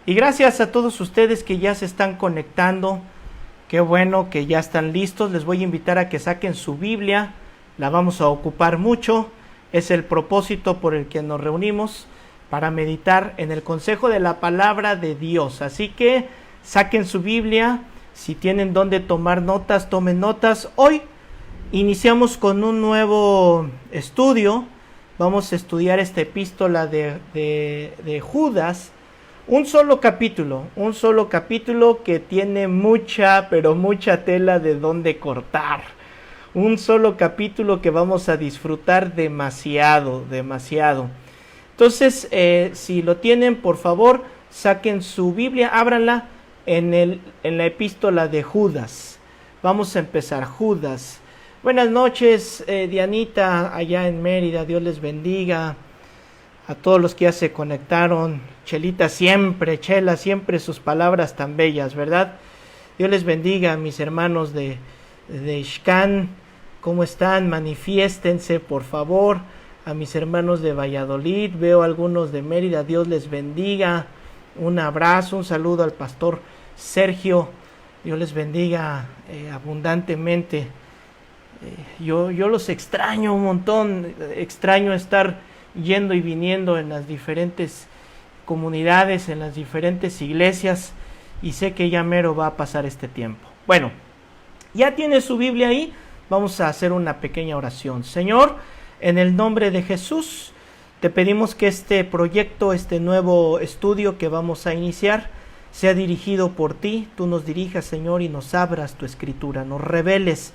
Y gracias a todos ustedes que ya se están conectando. Qué bueno que ya están listos. Les voy a invitar a que saquen su Biblia. La vamos a ocupar mucho. Es el propósito por el que nos reunimos, para meditar en el consejo de la palabra de Dios. Así que saquen su Biblia. Si tienen donde tomar notas, tomen notas. Hoy iniciamos con un nuevo estudio. Vamos a estudiar esta epístola de Judas. Un solo capítulo que tiene mucha, pero mucha tela de donde cortar. Un solo capítulo que vamos a disfrutar demasiado. Entonces, si lo tienen, por favor, saquen su Biblia, ábranla en la epístola de Judas. Vamos a empezar, Judas. Buenas noches, Dianita, allá en Mérida, Dios les bendiga. A todos los que ya se conectaron, Chela, siempre sus palabras tan bellas, ¿verdad? Dios les bendiga a mis hermanos de Ixcán. ¿Cómo están? Manifiéstense, por favor. A mis hermanos de Valladolid, veo algunos de Mérida, Dios les bendiga. Un abrazo, un saludo al pastor Sergio. Dios les bendiga abundantemente. Yo los extraño un montón, extraño estar yendo y viniendo en las diferentes comunidades, en las diferentes iglesias, y sé que ya mero va a pasar este tiempo. Bueno, ya tiene su Biblia ahí, vamos a hacer una pequeña oración. Señor, en el nombre de Jesús, te pedimos que este proyecto, este nuevo estudio que vamos a iniciar, sea dirigido por ti. Tú nos dirijas, Señor, y nos abras tu escritura, nos reveles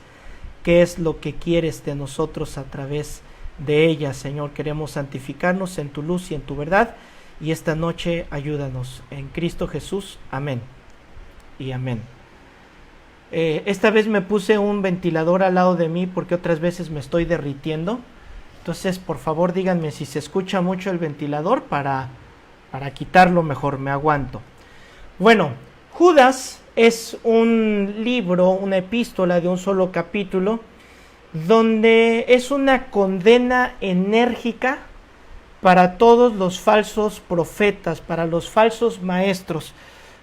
qué es lo que quieres de nosotros a través de ella, Señor. Queremos santificarnos en tu luz y en tu verdad, y esta noche ayúdanos en Cristo Jesús. Amén y amén. Esta vez me puse un ventilador al lado de mí porque otras veces me estoy derritiendo. Entonces, por favor, díganme si se escucha mucho el ventilador para quitarlo mejor. Me aguanto. Bueno, Judas es un libro, una epístola de un solo capítulo, donde es una condena enérgica para todos los falsos profetas, para los falsos maestros,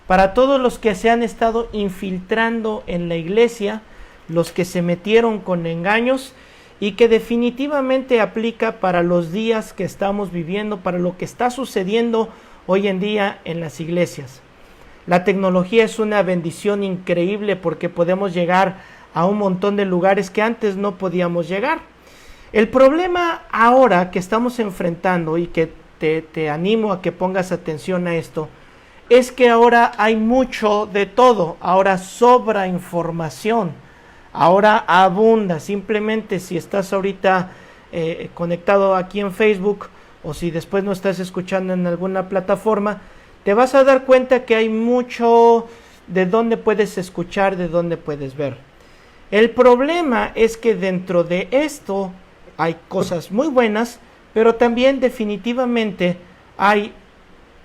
para todos los que se han estado infiltrando en la iglesia, los que se metieron con engaños, y que definitivamente aplica para los días que estamos viviendo, para lo que está sucediendo hoy en día en las iglesias. La tecnología es una bendición increíble porque podemos llegar a un montón de lugares que antes no podíamos llegar. El problema ahora que estamos enfrentando, y que te animo a que pongas atención a esto, es que ahora hay mucho de todo. Ahora sobra información, ahora abunda. Simplemente si estás ahorita conectado aquí en Facebook, o si después no estás escuchando en alguna plataforma, te vas a dar cuenta que hay mucho de dónde puedes escuchar, de dónde puedes ver. El problema es que dentro de esto hay cosas muy buenas, pero también definitivamente hay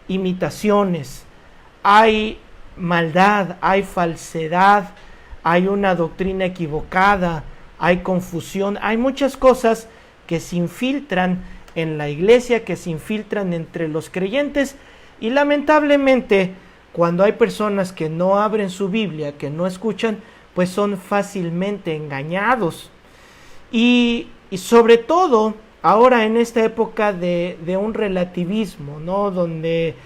imitaciones, hay maldad, hay falsedad, hay una doctrina equivocada, hay confusión, hay muchas cosas que se infiltran en la iglesia, que se infiltran entre los creyentes, y lamentablemente cuando hay personas que no abren su Biblia, que no escuchan, pues son fácilmente engañados. Y sobre todo ahora en esta época de un relativismo, ¿no? Donde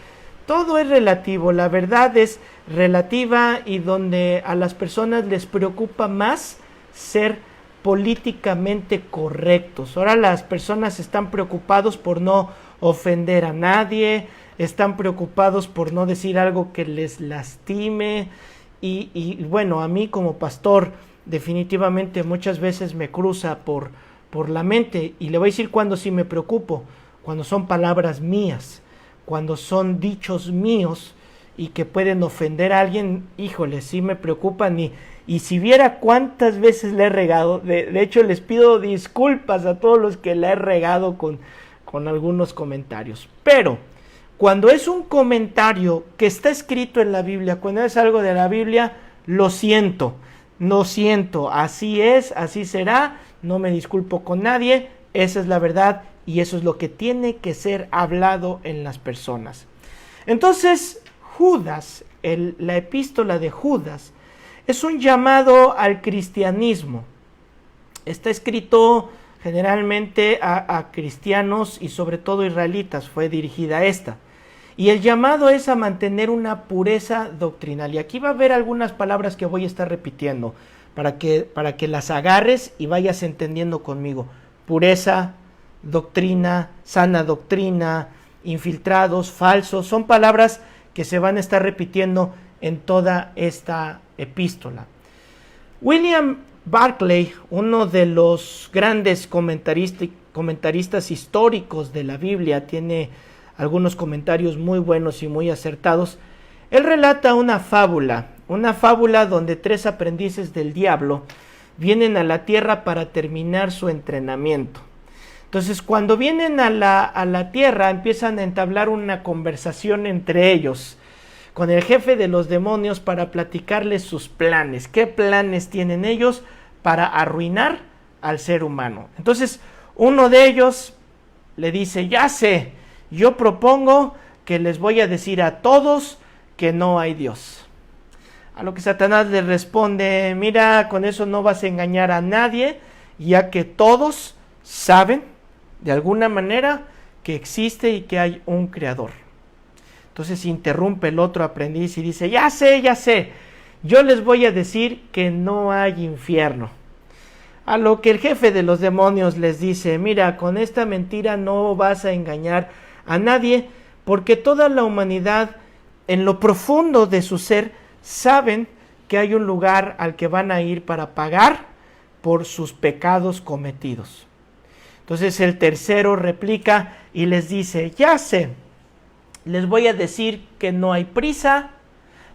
todo es relativo, la verdad es relativa, y donde a las personas les preocupa más ser políticamente correctos. Ahora las personas están preocupados por no ofender a nadie, están preocupados por no decir algo que les lastime, y bueno, a mí como pastor definitivamente muchas veces me cruza por la mente, y le voy a decir cuando sí me preocupo: cuando son palabras mías, cuando son dichos míos y que pueden ofender a alguien. Híjole, sí me preocupan, y si viera cuántas veces le he regado, de hecho les pido disculpas a todos los que le he regado con algunos comentarios. Pero cuando es un comentario que está escrito en la Biblia, cuando es algo de la Biblia, lo siento, así es, así será, no me disculpo con nadie, esa es la verdad, y eso es lo que tiene que ser hablado en las personas. Entonces, Judas, la epístola de Judas, es un llamado al cristianismo. Está escrito generalmente a cristianos y sobre todo israelitas, fue dirigida a esta. Y el llamado es a mantener una pureza doctrinal. Y aquí va a haber algunas palabras que voy a estar repitiendo para que las agarres y vayas entendiendo conmigo. Pureza, doctrina, sana doctrina, infiltrados, falsos, son palabras que se van a estar repitiendo en toda esta epístola. William Barclay, uno de los grandes comentaristas históricos de la Biblia, tiene algunos comentarios muy buenos y muy acertados. Él relata una fábula donde 3 aprendices del diablo vienen a la tierra para terminar su entrenamiento. Entonces, cuando vienen a la tierra, empiezan a entablar una conversación entre ellos con el jefe de los demonios para platicarles sus planes. ¿Qué planes tienen ellos para arruinar al ser humano? Entonces, uno de ellos le dice: ya sé, yo propongo que les voy a decir a todos que no hay Dios. A lo que Satanás le responde: mira, con eso no vas a engañar a nadie, ya que todos saben de alguna manera que existe y que hay un creador. Entonces interrumpe el otro aprendiz y dice: ya sé, yo les voy a decir que no hay infierno. A lo que el jefe de los demonios les dice: mira, con esta mentira no vas a engañar a nadie, porque toda la humanidad en lo profundo de su ser saben que hay un lugar al que van a ir para pagar por sus pecados cometidos. Entonces el tercero replica y les dice: ya sé, les voy a decir que no hay prisa,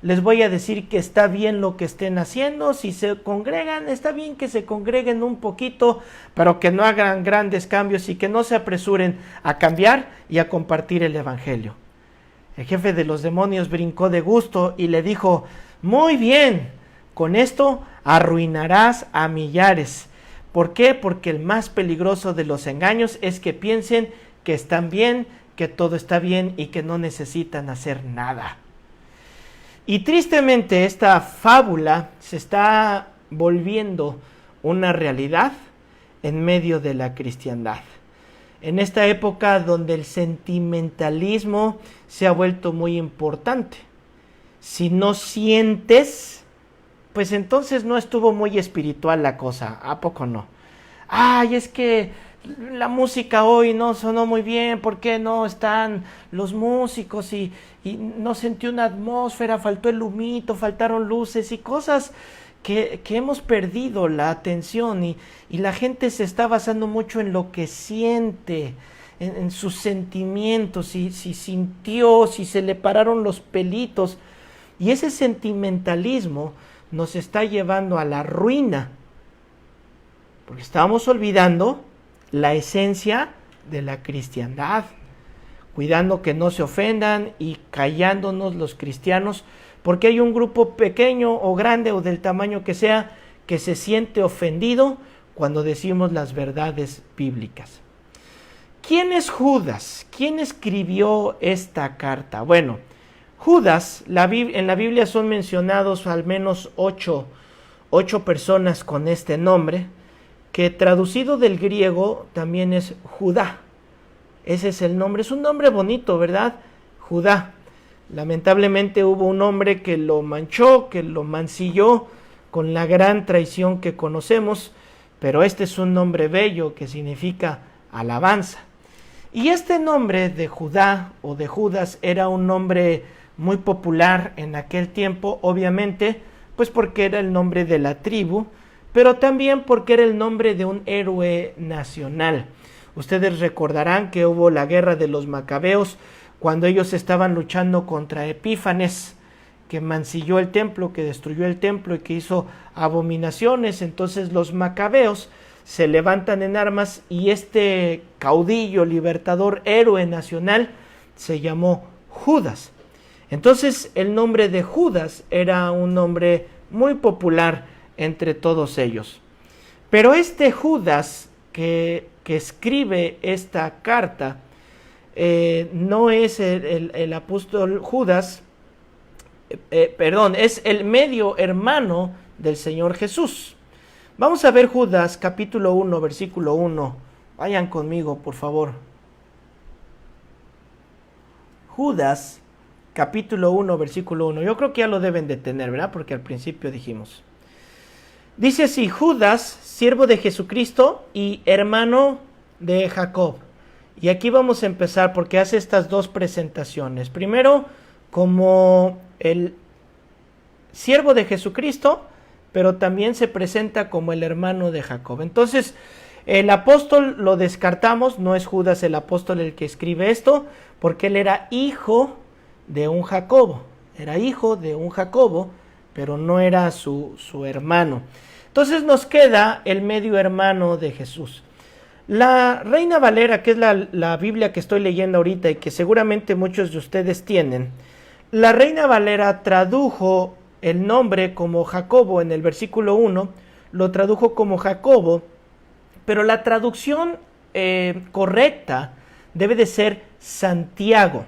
les voy a decir que está bien lo que estén haciendo, si se congregan, está bien que se congreguen un poquito, pero que no hagan grandes cambios y que no se apresuren a cambiar y a compartir el evangelio. El jefe de los demonios brincó de gusto y le dijo: muy bien, con esto arruinarás a millares. ¿Por qué? Porque el más peligroso de los engaños es que piensen que están bien, que todo está bien y que no necesitan hacer nada. Y tristemente esta fábula se está volviendo una realidad en medio de la cristiandad. En esta época donde el sentimentalismo se ha vuelto muy importante. Si no sientes, pues entonces no estuvo muy espiritual la cosa, ¿a poco no? Ay, es que la música hoy no sonó muy bien, ¿por qué no están los músicos? Y no sentí una atmósfera, faltó el humito, faltaron luces y cosas que hemos perdido la atención y la gente se está basando mucho en lo que siente, en sus sentimientos, si sintió, si se le pararon los pelitos. Y ese sentimentalismo nos está llevando a la ruina, porque estamos olvidando la esencia de la cristiandad, cuidando que no se ofendan y callándonos los cristianos, porque hay un grupo pequeño o grande o del tamaño que sea, que se siente ofendido cuando decimos las verdades bíblicas. ¿Quién es Judas? ¿Quién escribió esta carta? Bueno, Judas, en la Biblia son mencionados al menos 8 personas con este nombre, que traducido del griego también es Judá. Ese es el nombre, es un nombre bonito, ¿verdad? Judá. Lamentablemente hubo un hombre que lo manchó, que lo mancilló con la gran traición que conocemos, pero este es un nombre bello que significa alabanza. Y este nombre de Judá o de Judas era un nombre muy popular en aquel tiempo, obviamente, pues porque era el nombre de la tribu, pero también porque era el nombre de un héroe nacional. Ustedes recordarán que hubo la guerra de los macabeos, cuando ellos estaban luchando contra Epífanes, que mancilló el templo, que destruyó el templo y que hizo abominaciones. Entonces los macabeos se levantan en armas y este caudillo, libertador, héroe nacional, se llamó Judas. Entonces el nombre de Judas era un nombre muy popular entre todos ellos. Pero este Judas que escribe esta carta no es el apóstol Judas es el medio hermano del Señor Jesús. Vamos a ver Judas capítulo 1, versículo 1. Vayan conmigo, por favor. Judas capítulo 1, versículo 1. Yo creo que ya lo deben de tener, ¿verdad? Porque al principio dijimos. Dice así: Judas, siervo de Jesucristo y hermano de Jacob. Y aquí vamos a empezar porque hace estas dos presentaciones. Primero, como el siervo de Jesucristo, pero también se presenta como el hermano de Jacob. Entonces, el apóstol lo descartamos, no es Judas el apóstol el que escribe esto, porque él era hijo de un Jacobo. Era hijo de un Jacobo, pero no era su hermano. Entonces nos queda el medio hermano de Jesús. La Reina Valera, que es la Biblia que estoy leyendo ahorita y que seguramente muchos de ustedes tienen, la Reina Valera tradujo el nombre como Jacobo en el versículo 1, lo tradujo como Jacobo, pero la traducción correcta debe de ser Santiago.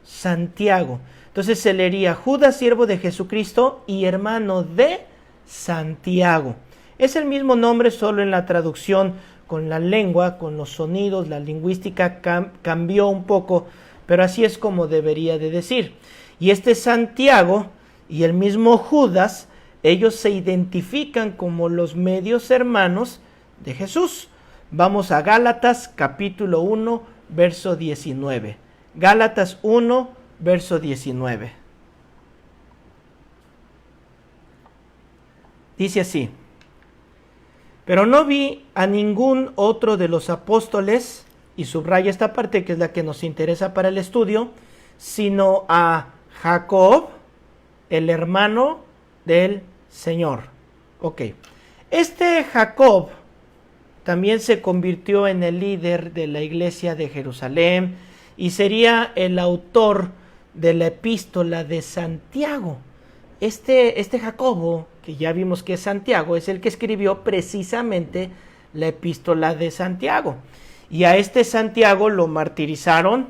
Santiago. Entonces se leería Judas, siervo de Jesucristo y hermano de Santiago. Es el mismo nombre, solo en la traducción con la lengua, con los sonidos, la lingüística cambió un poco, pero así es como debería de decir. Y este Santiago y el mismo Judas, ellos se identifican como los medios hermanos de Jesús. Vamos a Gálatas capítulo 1, verso 19. Gálatas 1, verso 19. Dice así: pero no vi a ningún otro de los apóstoles, y subraya esta parte que es la que nos interesa para el estudio, sino a Jacob, el hermano del Señor. Ok. Este Jacob también se convirtió en el líder de la iglesia de Jerusalén y sería el autor de la epístola de Santiago. Este Jacobo, que ya vimos que es Santiago, es el que escribió precisamente la epístola de Santiago. Y a este Santiago lo martirizaron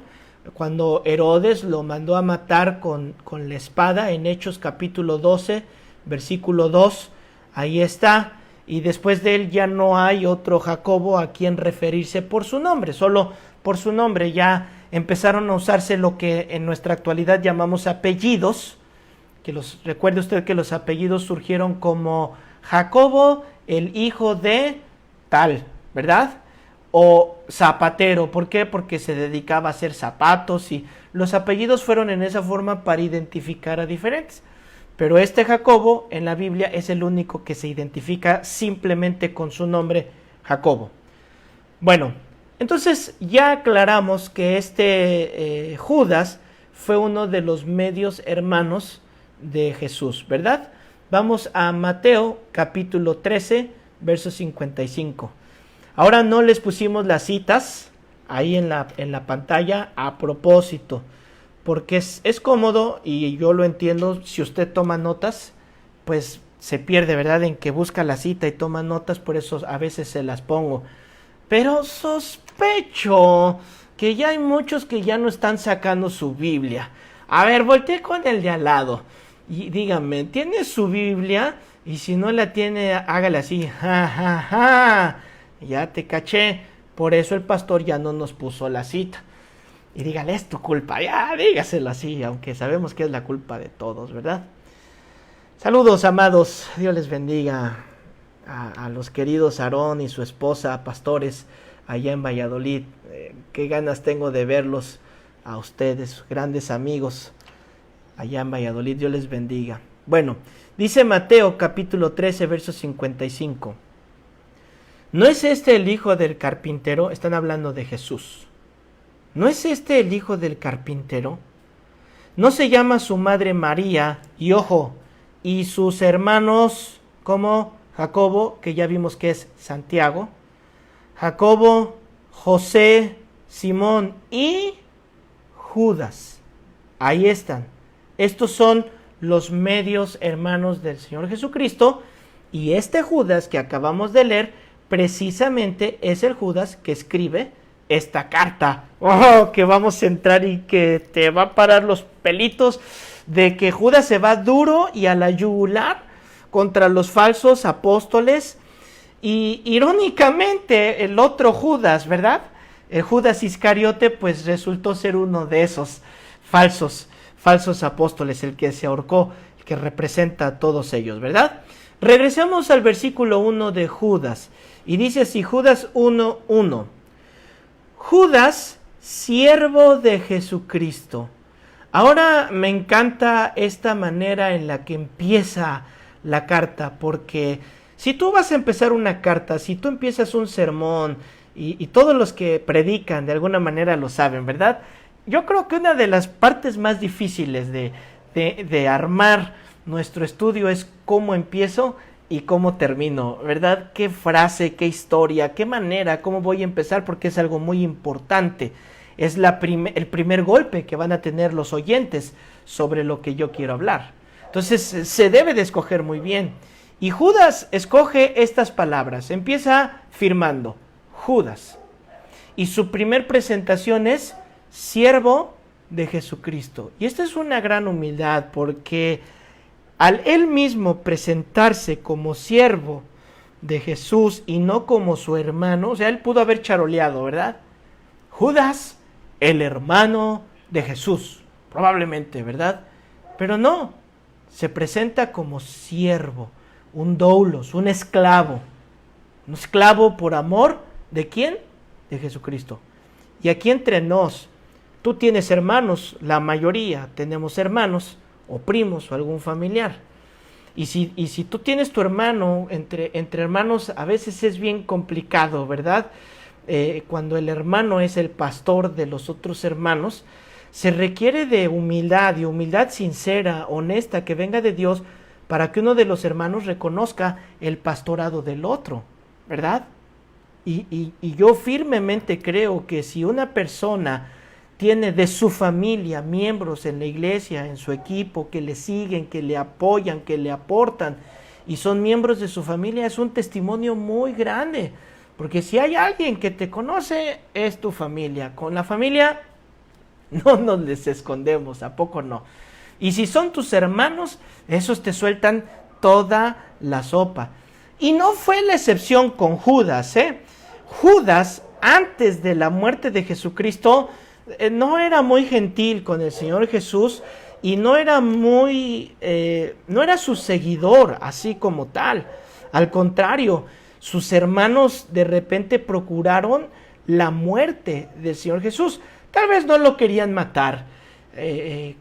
cuando Herodes lo mandó a matar con la espada en Hechos capítulo 12, versículo 2. Ahí está. Y después de él ya no hay otro Jacobo a quien referirse por su nombre, solo por su nombre. Ya empezaron a usarse lo que en nuestra actualidad llamamos apellidos, recuerde usted que los apellidos surgieron como Jacobo, el hijo de tal, ¿verdad? O zapatero, ¿por qué? Porque se dedicaba a hacer zapatos y los apellidos fueron en esa forma para identificar a diferentes. Pero este Jacobo en la Biblia es el único que se identifica simplemente con su nombre, Jacobo. Bueno, entonces ya aclaramos que este Judas fue uno de los medios hermanos de Jesús, ¿verdad? Vamos a Mateo capítulo 13, verso 55. Ahora no les pusimos las citas ahí en la pantalla a propósito, porque es cómodo y yo lo entiendo. Si usted toma notas, pues se pierde, ¿verdad? En que busca la cita y toma notas, por eso a veces se las pongo. Pero sospecho que ya hay muchos que ya no están sacando su Biblia. A ver, volteé con el de al lado y dígame, ¿tiene su Biblia? Y si no la tiene, hágale así, ja, ja, ja. Ya te caché, por eso el pastor ya no nos puso la cita. Y dígale, es tu culpa, ya dígaselo así, aunque sabemos que es la culpa de todos, ¿verdad? Saludos, amados, Dios les bendiga a los queridos Aarón y su esposa, pastores, allá en Valladolid. Qué ganas tengo de verlos a ustedes, grandes amigos, allá en Valladolid, Dios les bendiga. Bueno, dice Mateo capítulo 13, verso 55. ¿No es este el hijo del carpintero? Están hablando de Jesús. ¿No es este el hijo del carpintero? ¿No se llama su madre María? Y ojo, y sus hermanos como Jacobo, que ya vimos que es Santiago, Jacobo, José, Simón y Judas. Ahí están. Estos son los medios hermanos del Señor Jesucristo. Y este Judas que acabamos de leer precisamente es el Judas que escribe esta carta. Que vamos a entrar y que te va a parar los pelitos de que Judas se va duro y a la yugular contra los falsos apóstoles. Y irónicamente el otro Judas, ¿verdad? El Judas Iscariote, pues resultó ser uno de esos falsos apóstoles, el que se ahorcó, el que representa a todos ellos, ¿verdad? Regresemos al versículo 1 de Judas, y dice así, Judas 1:1. Judas, siervo de Jesucristo. Ahora me encanta esta manera en la que empieza la carta, porque si tú vas a empezar una carta, si tú empiezas un sermón, y todos los que predican de alguna manera lo saben, ¿verdad? Yo creo que una de las partes más difíciles de armar nuestro estudio es cómo empiezo y cómo termino, ¿verdad? Qué frase, qué historia, qué manera, cómo voy a empezar, porque es algo muy importante. Es el primer golpe que van a tener los oyentes sobre lo que yo quiero hablar. Entonces se debe de escoger muy bien. Y Judas escoge estas palabras, empieza firmando, Judas. Y su primer presentación es siervo de Jesucristo. Y esta es una gran humildad, porque al él mismo presentarse como siervo de Jesús y no como su hermano, o sea, él pudo haber charoleado, ¿verdad? Judas, el hermano de Jesús, probablemente, ¿verdad? Pero no, se presenta como siervo, un doulos, un esclavo por amor, ¿de quién? De Jesucristo. Y aquí entre nos, tú tienes hermanos, la mayoría tenemos hermanos, o primos, o algún familiar. Y si tú tienes tu hermano, entre hermanos a veces es bien complicado, ¿verdad? Cuando el hermano es el pastor de los otros hermanos, se requiere de humildad, y humildad sincera, honesta, que venga de Dios, para que uno de los hermanos reconozca el pastorado del otro, ¿verdad? Y yo firmemente creo que si una persona tiene de su familia miembros en la iglesia, en su equipo, que le siguen, que le apoyan, que le aportan, y son miembros de su familia, es un testimonio muy grande. Porque si hay alguien que te conoce, es tu familia. Con la familia no nos les escondemos, ¿a poco no? Y si son tus hermanos, esos te sueltan toda la sopa. Y no fue la excepción con Judas, ¿eh? Judas, antes de la muerte de Jesucristo, no era muy gentil con el Señor Jesús, y no era su seguidor así como tal. Al contrario, sus hermanos de repente procuraron la muerte del Señor Jesús. Tal vez no lo querían matar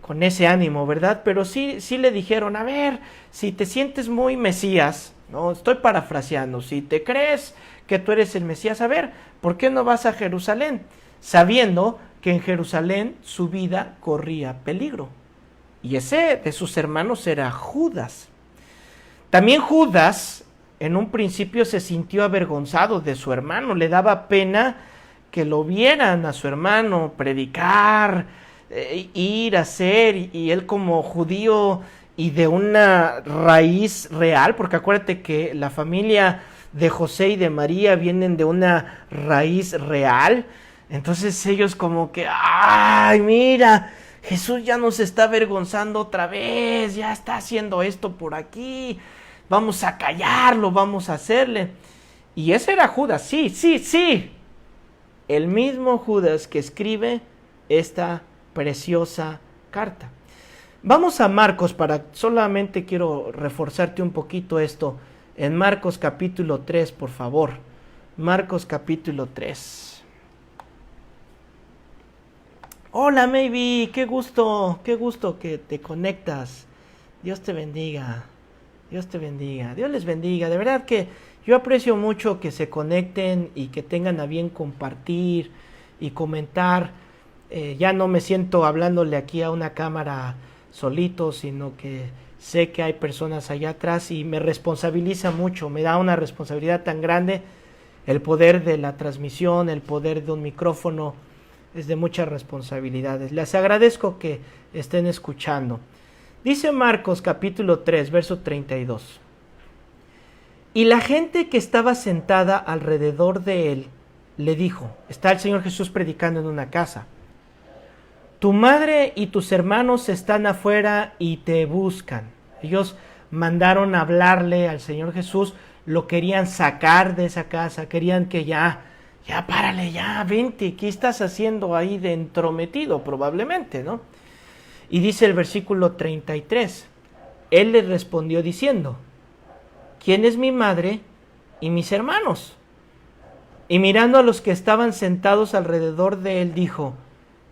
con ese ánimo, ¿verdad? Pero sí le dijeron, a ver, si te sientes muy Mesías, no, estoy parafraseando, si te crees que tú eres el Mesías, a ver, ¿por qué no vas a Jerusalén? Sabiendo que en Jerusalén su vida corría peligro. Y ese de sus hermanos era Judas. También Judas en un principio se sintió avergonzado de su hermano, le daba pena que lo vieran a su hermano predicar, ir a hacer, y él como judío y de una raíz real, porque acuérdate que la familia de José y de María vienen de una raíz real. Entonces ellos como que, ay, mira, Jesús ya nos está avergonzando otra vez, ya está haciendo esto por aquí, vamos a callarlo, vamos a hacerle. Y ese era Judas, sí, el mismo Judas que escribe esta preciosa carta. Vamos a Marcos, solamente quiero reforzarte un poquito esto, en Marcos capítulo 3, por favor. Marcos capítulo 3. Hola Maybe, qué gusto que te conectas. Dios te bendiga, Dios les bendiga. De verdad que yo aprecio mucho que se conecten y que tengan a bien compartir y comentar. Ya no me siento hablándole aquí a una cámara solito, sino que sé que hay personas allá atrás, y me responsabiliza mucho, me da una responsabilidad tan grande. El poder de la transmisión, el poder de un micrófono, es de muchas responsabilidades. Les agradezco que estén escuchando. Dice Marcos capítulo 3, verso 32. Y la gente que estaba sentada alrededor de él le dijo, está el Señor Jesús predicando en una casa, tu madre y tus hermanos están afuera y te buscan. Ellos mandaron a hablarle al Señor Jesús, lo querían sacar de esa casa, querían que ya párale, ya, vente, ¿qué estás haciendo ahí de entrometido? Probablemente, ¿no? Y dice el versículo 33, él les respondió diciendo, ¿quién es mi madre y mis hermanos? Y mirando a los que estaban sentados alrededor de él, dijo,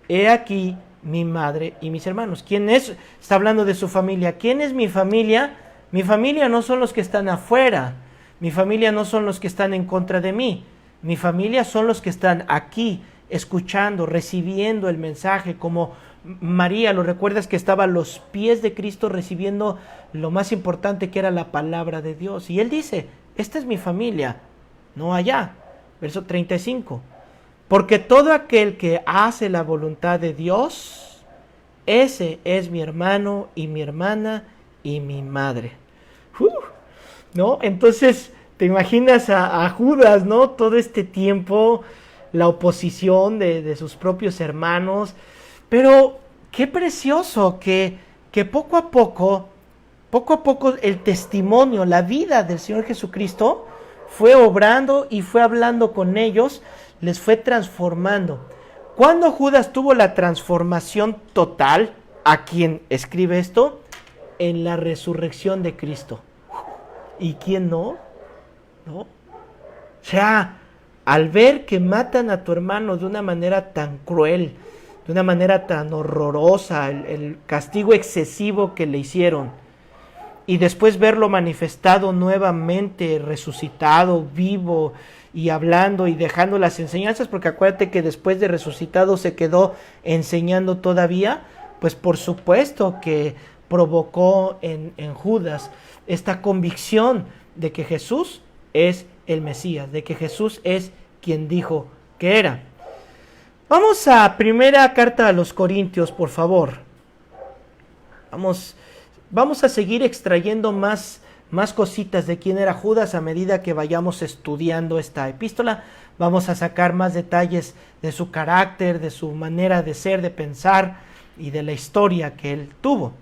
he aquí mi madre y mis hermanos. ¿Quién es? Está hablando de su familia. ¿Quién es mi familia? Mi familia no son los que están afuera. Mi familia no son los que están en contra de mí. Mi familia son los que están aquí, escuchando, recibiendo el mensaje, como María, ¿lo recuerdas que estaba a los pies de Cristo recibiendo lo más importante que era la palabra de Dios? Y él dice, esta es mi familia, no allá. Verso 35. Porque todo aquel que hace la voluntad de Dios, ese es mi hermano y mi hermana y mi madre. ¿No? Entonces, te imaginas a Judas, ¿no? Todo este tiempo, la oposición de sus propios hermanos. Pero qué precioso que poco a poco el testimonio, la vida del Señor Jesucristo fue obrando y fue hablando con ellos, les fue transformando. ¿Cuándo Judas tuvo la transformación total? ¿A quien escribe esto? En la resurrección de Cristo. ¿Y quién no? ¿No? O sea, al ver que matan a tu hermano de una manera tan cruel, de una manera tan horrorosa, el castigo excesivo que le hicieron, y después verlo manifestado nuevamente, resucitado, vivo, y hablando y dejando las enseñanzas, porque acuérdate que después de resucitado se quedó enseñando todavía, pues por supuesto que provocó en Judas esta convicción de que Jesús es el Mesías, de que Jesús es quien dijo que era. Vamos a primera carta a los Corintios, por favor. Vamos a seguir extrayendo más cositas de quién era Judas a medida que vayamos estudiando esta epístola. Vamos a sacar más detalles de su carácter, de su manera de ser, de pensar y de la historia que él tuvo.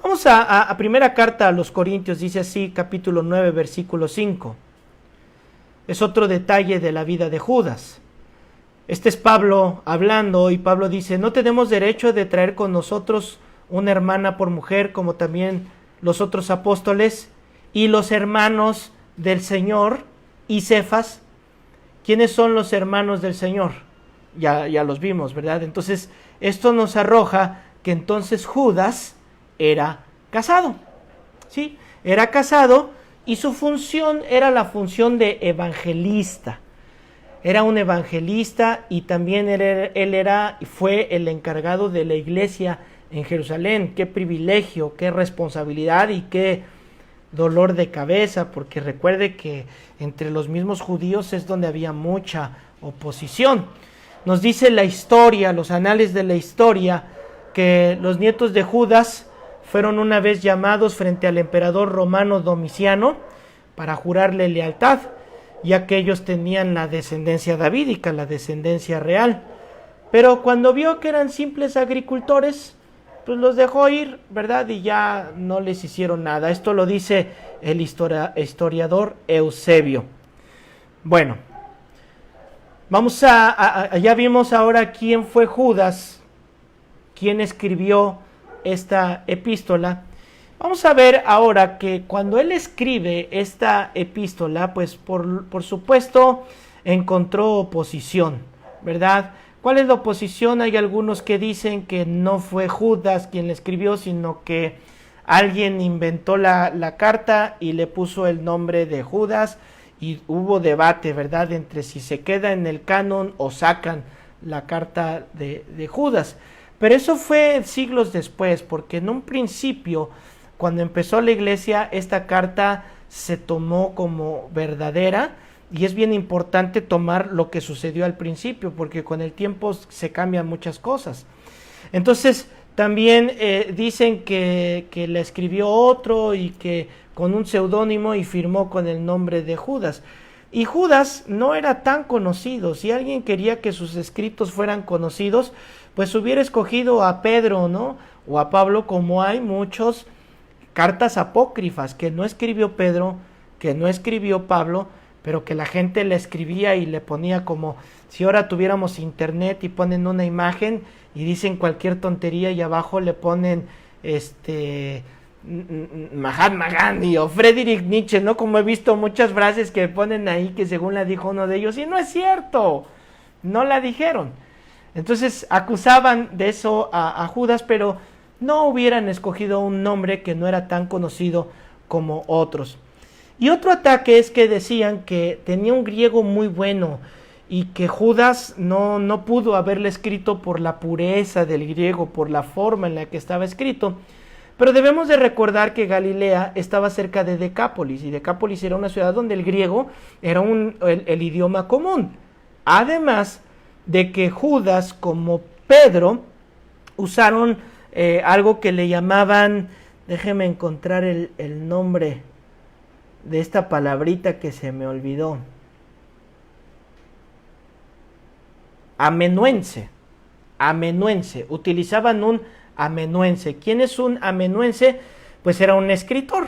Vamos a primera carta a los Corintios, dice así, capítulo 9, versículo 5. Es otro detalle de la vida de Judas. Este es Pablo hablando, y Pablo dice, no tenemos derecho de traer con nosotros una hermana por mujer, como también los otros apóstoles y los hermanos del Señor y Cefas. ¿Quiénes son los hermanos del Señor? Ya los vimos, ¿verdad? Entonces, esto nos arroja que entonces Judas era casado, ¿sí? Era casado y su función era la función de evangelista. Era un evangelista y también fue el encargado de la iglesia en Jerusalén. Qué privilegio, qué responsabilidad y qué dolor de cabeza, porque recuerde que entre los mismos judíos es donde había mucha oposición. Nos dice la historia, los anales de la historia, que los nietos de Judas fueron una vez llamados frente al emperador romano Domiciano para jurarle lealtad, ya que ellos tenían la descendencia davídica, la descendencia real. Pero cuando vio que eran simples agricultores, pues los dejó ir, ¿verdad? Y ya no les hicieron nada. Esto lo dice el historiador Eusebio. Bueno, ya vimos ahora quién fue Judas, quién escribió esta epístola. Vamos a ver ahora que cuando él escribe esta epístola, pues por supuesto encontró oposición, ¿verdad? ¿Cuál es la oposición? Hay algunos que dicen que no fue Judas quien la escribió, sino que alguien inventó la carta y le puso el nombre de Judas, y hubo debate, ¿verdad?, entre si se queda en el canon o sacan la carta de Judas. Pero eso fue siglos después, porque en un principio, cuando empezó la iglesia, esta carta se tomó como verdadera, y es bien importante tomar lo que sucedió al principio, porque con el tiempo se cambian muchas cosas. Entonces, también dicen que la escribió otro y que con un seudónimo y firmó con el nombre de Judas. Y Judas no era tan conocido. Si alguien quería que sus escritos fueran conocidos, pues hubiera escogido a Pedro, ¿no? O a Pablo, como hay muchos cartas apócrifas que no escribió Pedro, que no escribió Pablo, pero que la gente le escribía y le ponía como si ahora tuviéramos internet y ponen una imagen y dicen cualquier tontería y abajo le ponen Mahatma Gandhi o Friedrich Nietzsche, ¿no? Como he visto muchas frases que ponen ahí que según la dijo uno de ellos, y no es cierto, no la dijeron. Entonces acusaban de eso a Judas, pero no hubieran escogido un nombre que no era tan conocido como otros. Y otro ataque es que decían que tenía un griego muy bueno y que Judas no pudo haberle escrito por la pureza del griego, por la forma en la que estaba escrito. Pero debemos de recordar que Galilea estaba cerca de Decápolis, y Decápolis era una ciudad donde el griego era el idioma común. Además de que Judas como Pedro usaron algo que le llamaban, déjeme encontrar el nombre de esta palabrita que se me olvidó, amenuense, utilizaban un amenuense. ¿Quién es un amenuense? Pues era un escritor.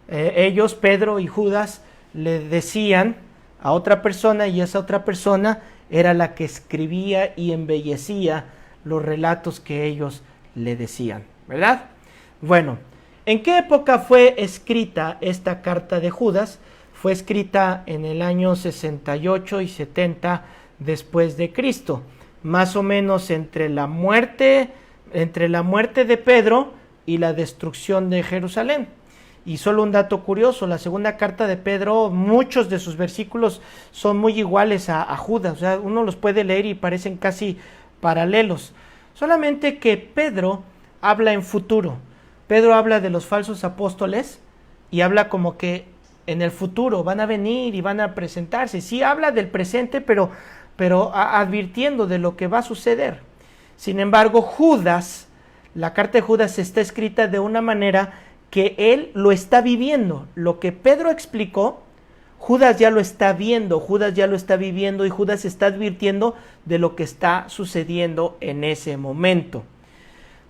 Ellos, Pedro y Judas, le decían a otra persona y esa otra persona era la que escribía y embellecía los relatos que ellos le decían, ¿verdad? Bueno, ¿en qué época fue escrita esta carta de Judas? Fue escrita en el año 68 y 70 después de Cristo, más o menos entre la muerte de Pedro y la destrucción de Jerusalén. Y solo un dato curioso, la segunda carta de Pedro, muchos de sus versículos son muy iguales a Judas, o sea, uno los puede leer y parecen casi paralelos, solamente que Pedro habla en futuro. Pedro habla de los falsos apóstoles y habla como que en el futuro van a venir y van a presentarse. Sí habla del presente, pero advirtiendo de lo que va a suceder. Sin embargo, Judas, la carta de Judas está escrita de una manera que él lo está viviendo. Lo que Pedro explicó, Judas ya lo está viendo, Judas ya lo está viviendo y Judas está advirtiendo de lo que está sucediendo en ese momento.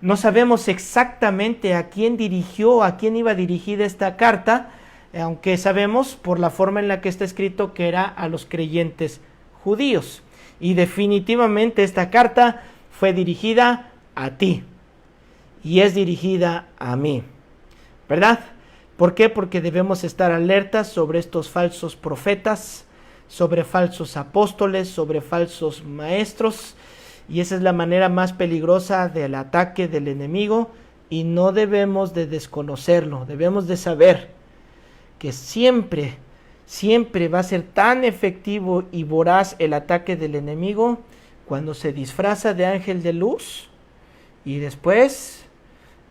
No sabemos exactamente a quién iba dirigida esta carta, aunque sabemos por la forma en la que está escrito que era a los creyentes judíos. Y definitivamente esta carta fue dirigida a ti y es dirigida a mí, ¿verdad? ¿Por qué? Porque debemos estar alertas sobre estos falsos profetas, sobre falsos apóstoles, sobre falsos maestros, y esa es la manera más peligrosa del ataque del enemigo y no debemos de desconocerlo. Debemos de saber que siempre va a ser tan efectivo y voraz el ataque del enemigo cuando se disfraza de ángel de luz y después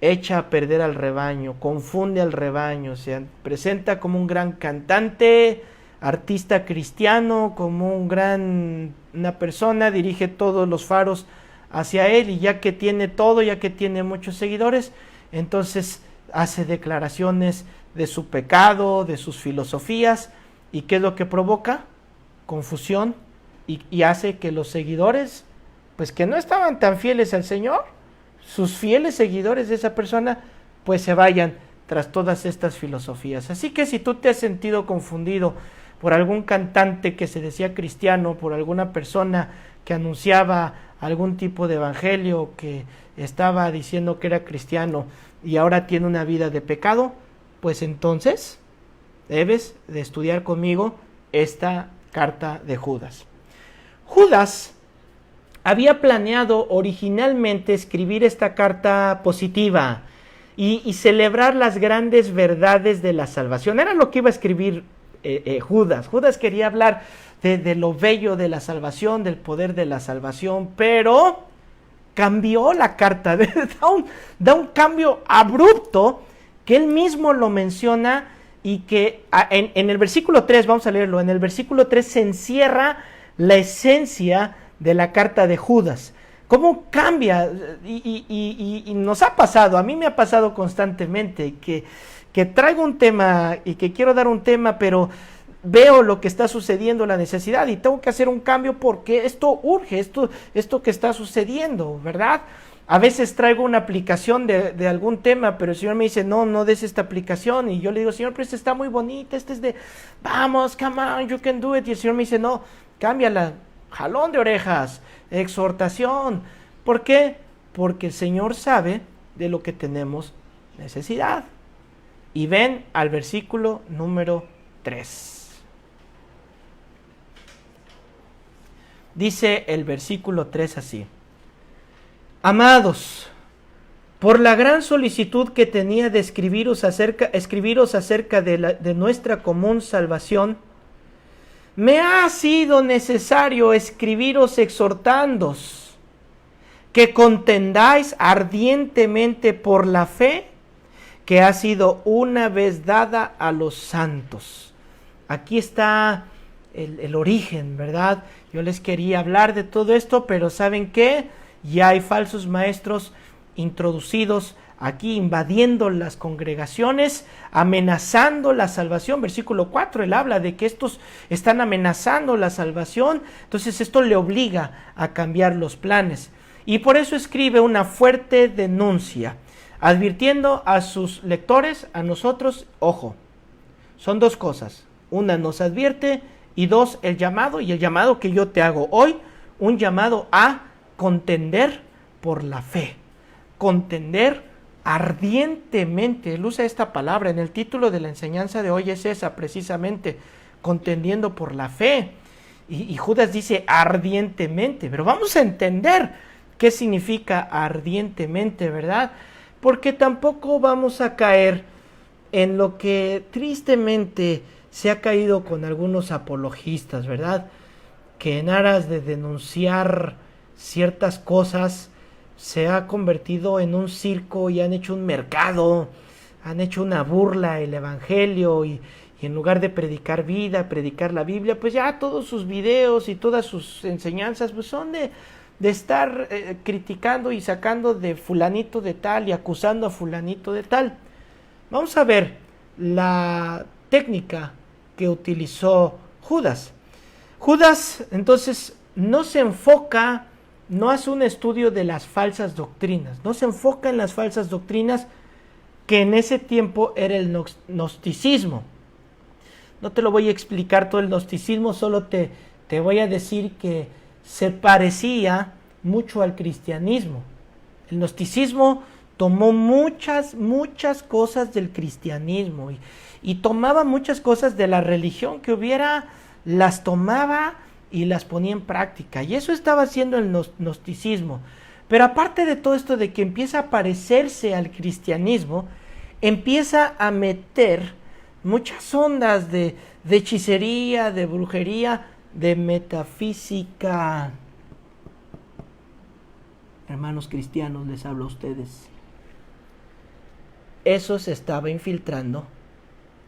echa a perder al rebaño, confunde al rebaño, se presenta como un gran cantante, artista cristiano, como una persona, dirige todos los faros hacia él y ya que tiene todo, ya que tiene muchos seguidores, entonces hace declaraciones de su pecado, de sus filosofías. ¿Y qué es lo que provoca? Confusión y hace que los seguidores, pues que no estaban tan fieles al Señor, sus fieles seguidores de esa persona, pues se vayan tras todas estas filosofías. Así que si tú te has sentido confundido por algún cantante que se decía cristiano, por alguna persona que anunciaba algún tipo de evangelio, que estaba diciendo que era cristiano y ahora tiene una vida de pecado, pues entonces debes de estudiar conmigo esta carta de Judas. Judas había planeado originalmente escribir esta carta positiva y celebrar las grandes verdades de la salvación. Era lo que iba a escribir Judas. Judas quería hablar de lo bello de la salvación, del poder de la salvación, pero cambió la carta, da un cambio abrupto que él mismo lo menciona y que en el versículo 3, vamos a leerlo, en el versículo 3 se encierra la esencia de la carta de Judas. ¿Cómo cambia? Y nos ha pasado, a mí me ha pasado constantemente que traigo un tema y que quiero dar un tema, pero veo lo que está sucediendo, la necesidad, y tengo que hacer un cambio porque esto urge, esto que está sucediendo, ¿verdad? A veces traigo una aplicación de algún tema, pero el Señor me dice, no des esta aplicación, y yo le digo, Señor, pero esta está muy bonita, esta es de, vamos, come on, you can do it, y el Señor me dice, no, cámbiala, jalón de orejas, exhortación. ¿Por qué? Porque el Señor sabe de lo que tenemos necesidad. Y ven al versículo número 3. Dice el versículo 3 así: Amados, por la gran solicitud que tenía de escribiros acerca de nuestra común salvación, me ha sido necesario escribiros exhortándoos que contendáis ardientemente por la fe que ha sido una vez dada a los santos. Aquí está el origen, ¿verdad? Yo les quería hablar de todo esto, pero ¿saben qué? Ya hay falsos maestros introducidos aquí, invadiendo las congregaciones, amenazando la salvación. Versículo 4, él habla de que estos están amenazando la salvación, entonces esto le obliga a cambiar los planes. Y por eso escribe una fuerte denuncia, advirtiendo a sus lectores, a nosotros, ojo, son dos cosas. Una, nos advierte, y dos, el llamado, y el llamado que yo te hago hoy, un llamado a contender por la fe, contender ardientemente. Él usa esta palabra, en el título de la enseñanza de hoy es esa precisamente, contendiendo por la fe, y Judas dice ardientemente, pero vamos a entender qué significa ardientemente, ¿verdad? Porque tampoco vamos a caer en lo que tristemente se ha caído con algunos apologistas, ¿verdad? Que en aras de denunciar ciertas cosas se ha convertido en un circo y han hecho un mercado, han hecho una burla el evangelio, y en lugar de predicar vida, predicar la Biblia, pues ya todos sus videos y todas sus enseñanzas pues son de estar criticando y sacando de fulanito de tal y acusando a fulanito de tal. Vamos a ver la técnica que utilizó Judas. Judas entonces no se enfoca, no hace un estudio de las falsas doctrinas, no se enfoca en las falsas doctrinas que en ese tiempo era el gnosticismo. No te lo voy a explicar todo el gnosticismo, solo te voy a decir que se parecía mucho al cristianismo. El gnosticismo tomó muchas cosas del cristianismo y tomaba muchas cosas de la religión que hubiera, las tomaba y las ponía en práctica. Y eso estaba haciendo el gnosticismo. Pero aparte de todo esto de que empieza a parecerse al cristianismo, empieza a meter muchas ondas de hechicería, de brujería, de metafísica. Hermanos cristianos, les hablo a ustedes. Eso se estaba infiltrando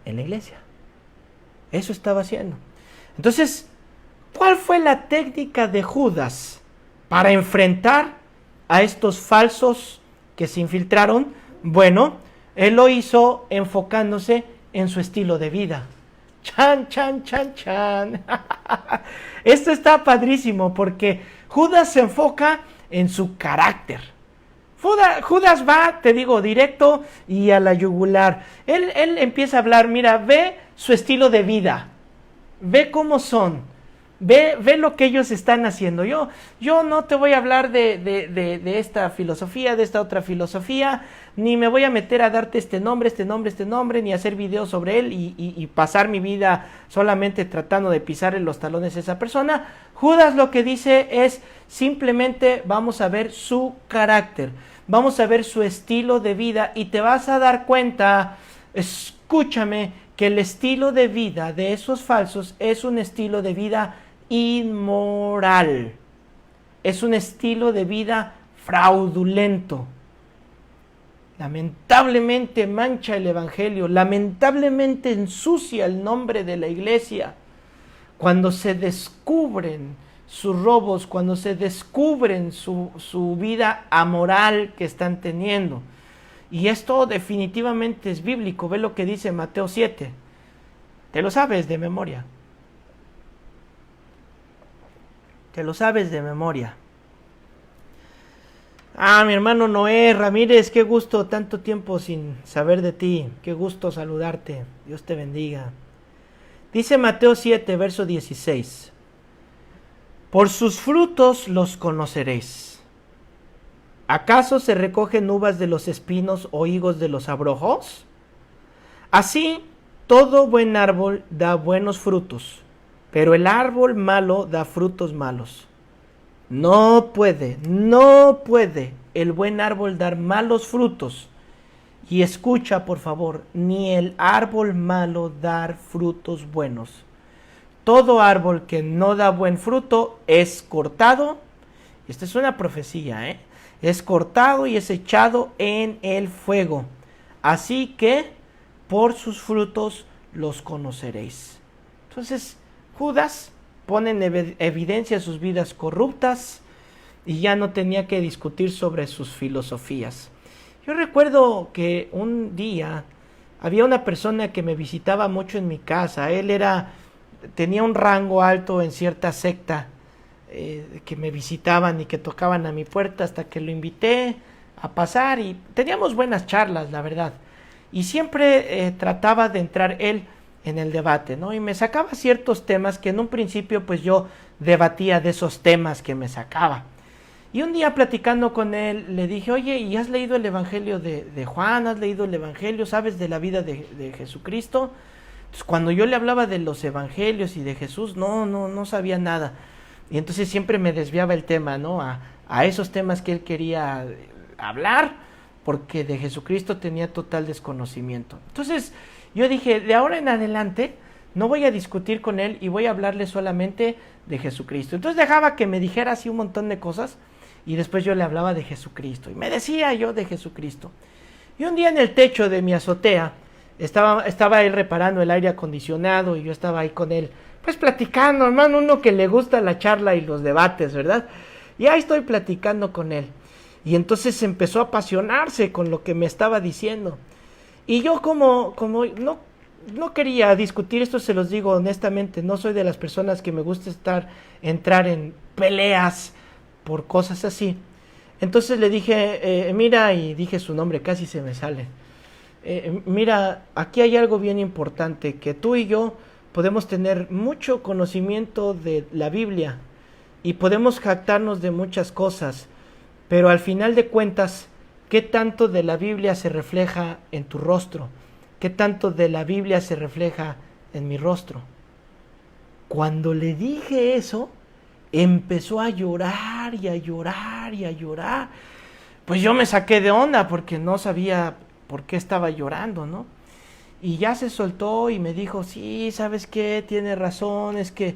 en la iglesia. Eso estaba haciendo. Entonces, ¿cuál fue la técnica de Judas para enfrentar a estos falsos que se infiltraron? Bueno, él lo hizo enfocándose en su estilo de vida. Chan. Esto está padrísimo porque Judas se enfoca en su carácter. Judas va, te digo, directo y a la yugular. Él empieza a hablar, mira, ve su estilo de vida, ve cómo son, ve lo que ellos están haciendo. Yo no te voy a hablar de esta filosofía, de esta otra filosofía, ni me voy a meter a darte este nombre, ni hacer videos sobre él y pasar mi vida solamente tratando de pisar en los talones a esa persona. Judas lo que dice es simplemente vamos a ver su carácter, vamos a ver su estilo de vida y te vas a dar cuenta, escúchame, que el estilo de vida de esos falsos es un estilo de vida inmoral, es un estilo de vida fraudulento. Lamentablemente mancha el evangelio, lamentablemente ensucia el nombre de la iglesia. Cuando se descubren sus robos, cuando se descubren su vida amoral que están teniendo. Y esto definitivamente es bíblico. Ve lo que dice Mateo 7. Te lo sabes de memoria. Te lo sabes de memoria. Ah, mi hermano Noé Ramírez, qué gusto, tanto tiempo sin saber de ti. Qué gusto saludarte. Dios te bendiga. Dice Mateo 7, verso 16. Por sus frutos los conoceréis. ¿Acaso se recogen uvas de los espinos o higos de los abrojos? Así, todo buen árbol da buenos frutos, pero el árbol malo da frutos malos. No puede el buen árbol dar malos frutos. Y escucha, por favor, ni el árbol malo dar frutos buenos. Todo árbol que no da buen fruto es cortado. Esta es una profecía, es cortado y es echado en el fuego. Así que por sus frutos los conoceréis. Entonces, Judas pone en evidencia sus vidas corruptas y ya no tenía que discutir sobre sus filosofías. Yo recuerdo que un día había una persona que me visitaba mucho en mi casa. Él tenía un rango alto en cierta secta que me visitaban y que tocaban a mi puerta hasta que lo invité a pasar y teníamos buenas charlas, la verdad. Y siempre trataba de entrar él en el debate, ¿no? Y me sacaba ciertos temas que en un principio pues yo debatía de esos temas que me sacaba. Y un día platicando con él le dije, oye, ¿y has leído el Evangelio de Juan? ¿Has leído el Evangelio? ¿Sabes de la vida de Jesucristo? Entonces cuando yo le hablaba de los Evangelios y de Jesús, no sabía nada. Y entonces siempre me desviaba el tema, ¿no? A esos temas que él quería hablar, porque de Jesucristo tenía total desconocimiento. Entonces yo dije, de ahora en adelante no voy a discutir con él y voy a hablarle solamente de Jesucristo. Entonces dejaba que me dijera así un montón de cosas y después yo le hablaba de Jesucristo y me decía yo de Jesucristo. Y un día en el techo de mi azotea estaba él reparando el aire acondicionado y yo estaba ahí con él, pues platicando, hermano, uno que le gusta la charla y los debates, ¿verdad? Y ahí estoy platicando con él. Y entonces empezó a apasionarse con lo que me estaba diciendo. Y yo como no quería discutir, esto se los digo honestamente, no soy de las personas que me gusta entrar en peleas por cosas así. Entonces le dije, mira, y dije su nombre, casi se me sale. Mira, aquí hay algo bien importante, que tú y yo podemos tener mucho conocimiento de la Biblia y podemos jactarnos de muchas cosas, pero al final de cuentas, ¿qué tanto de la Biblia se refleja en tu rostro? ¿Qué tanto de la Biblia se refleja en mi rostro? Cuando le dije eso, empezó a llorar y a llorar y a llorar. Pues yo me saqué de onda porque no sabía por qué estaba llorando, ¿no? Y ya se soltó y me dijo, sí, ¿sabes qué? Tiene razón, es que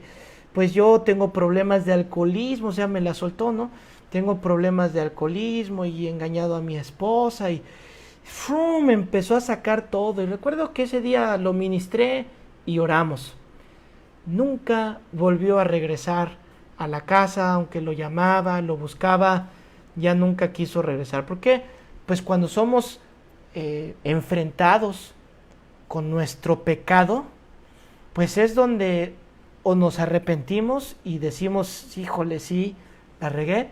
pues yo tengo problemas de alcoholismo, o sea, me la soltó, ¿no? Tengo problemas de alcoholismo y he engañado a mi esposa y me empezó a sacar todo. Y recuerdo que ese día lo ministré y oramos. Nunca volvió a regresar a la casa, aunque lo llamaba, lo buscaba, ya nunca quiso regresar. ¿Por qué? Pues cuando somos enfrentados con nuestro pecado, pues es donde o nos arrepentimos y decimos, híjole, sí, la regué,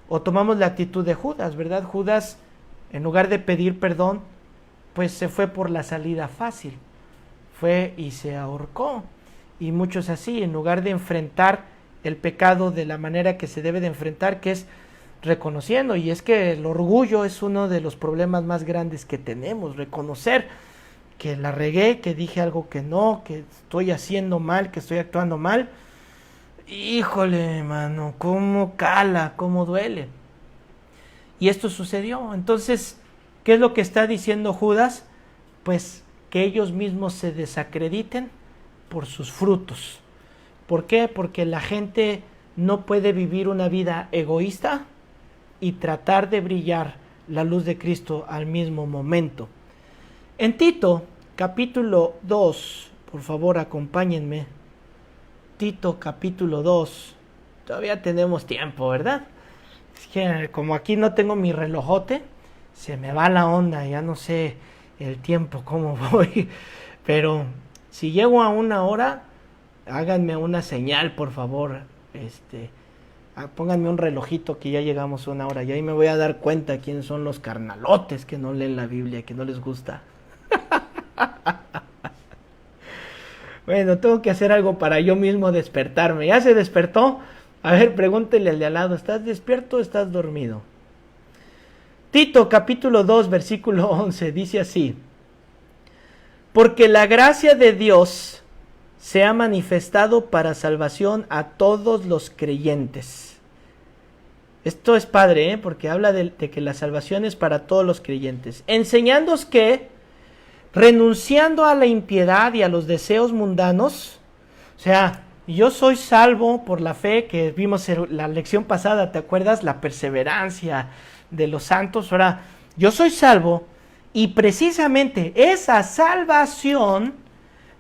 o tomamos la actitud de Judas, ¿verdad? Judas, en lugar de pedir perdón, pues se fue por la salida fácil, fue y se ahorcó. Y muchos así, en lugar de enfrentar el pecado de la manera que se debe de enfrentar, que es reconociendo, y es que el orgullo es uno de los problemas más grandes que tenemos, reconocer que la regué, que dije algo que no, que estoy haciendo mal, que estoy actuando mal. Híjole, mano, cómo cala, cómo duele. Y esto sucedió. Entonces, ¿qué es lo que está diciendo Judas? Pues que ellos mismos se desacrediten por sus frutos. ¿Por qué? Porque la gente no puede vivir una vida egoísta y tratar de brillar la luz de Cristo al mismo momento. En Tito, capítulo 2, por favor acompáñenme. Tito, capítulo 2. Todavía tenemos tiempo, ¿verdad? Es que como aquí no tengo mi relojote, se me va la onda, ya no sé el tiempo, cómo voy. Pero Si llego a 1 hora, háganme una señal, por favor. Pónganme un relojito que ya llegamos a 1 hora. Y ahí me voy a dar cuenta quiénes son los carnalotes que no leen la Biblia, que no les gusta. Bueno, tengo que hacer algo para yo mismo despertarme. ¿Ya se despertó? A ver, pregúntele al de al lado, ¿estás despierto o estás dormido? Tito capítulo 2 versículo 11 dice así: porque la gracia de Dios se ha manifestado para salvación a todos los creyentes. Esto es padre, porque habla de que la salvación es para todos los creyentes, enseñándoos que, renunciando a la impiedad y a los deseos mundanos, o sea, yo soy salvo por la fe, que vimos en la lección pasada, ¿te acuerdas? La perseverancia de los santos. Ahora, yo soy salvo y precisamente esa salvación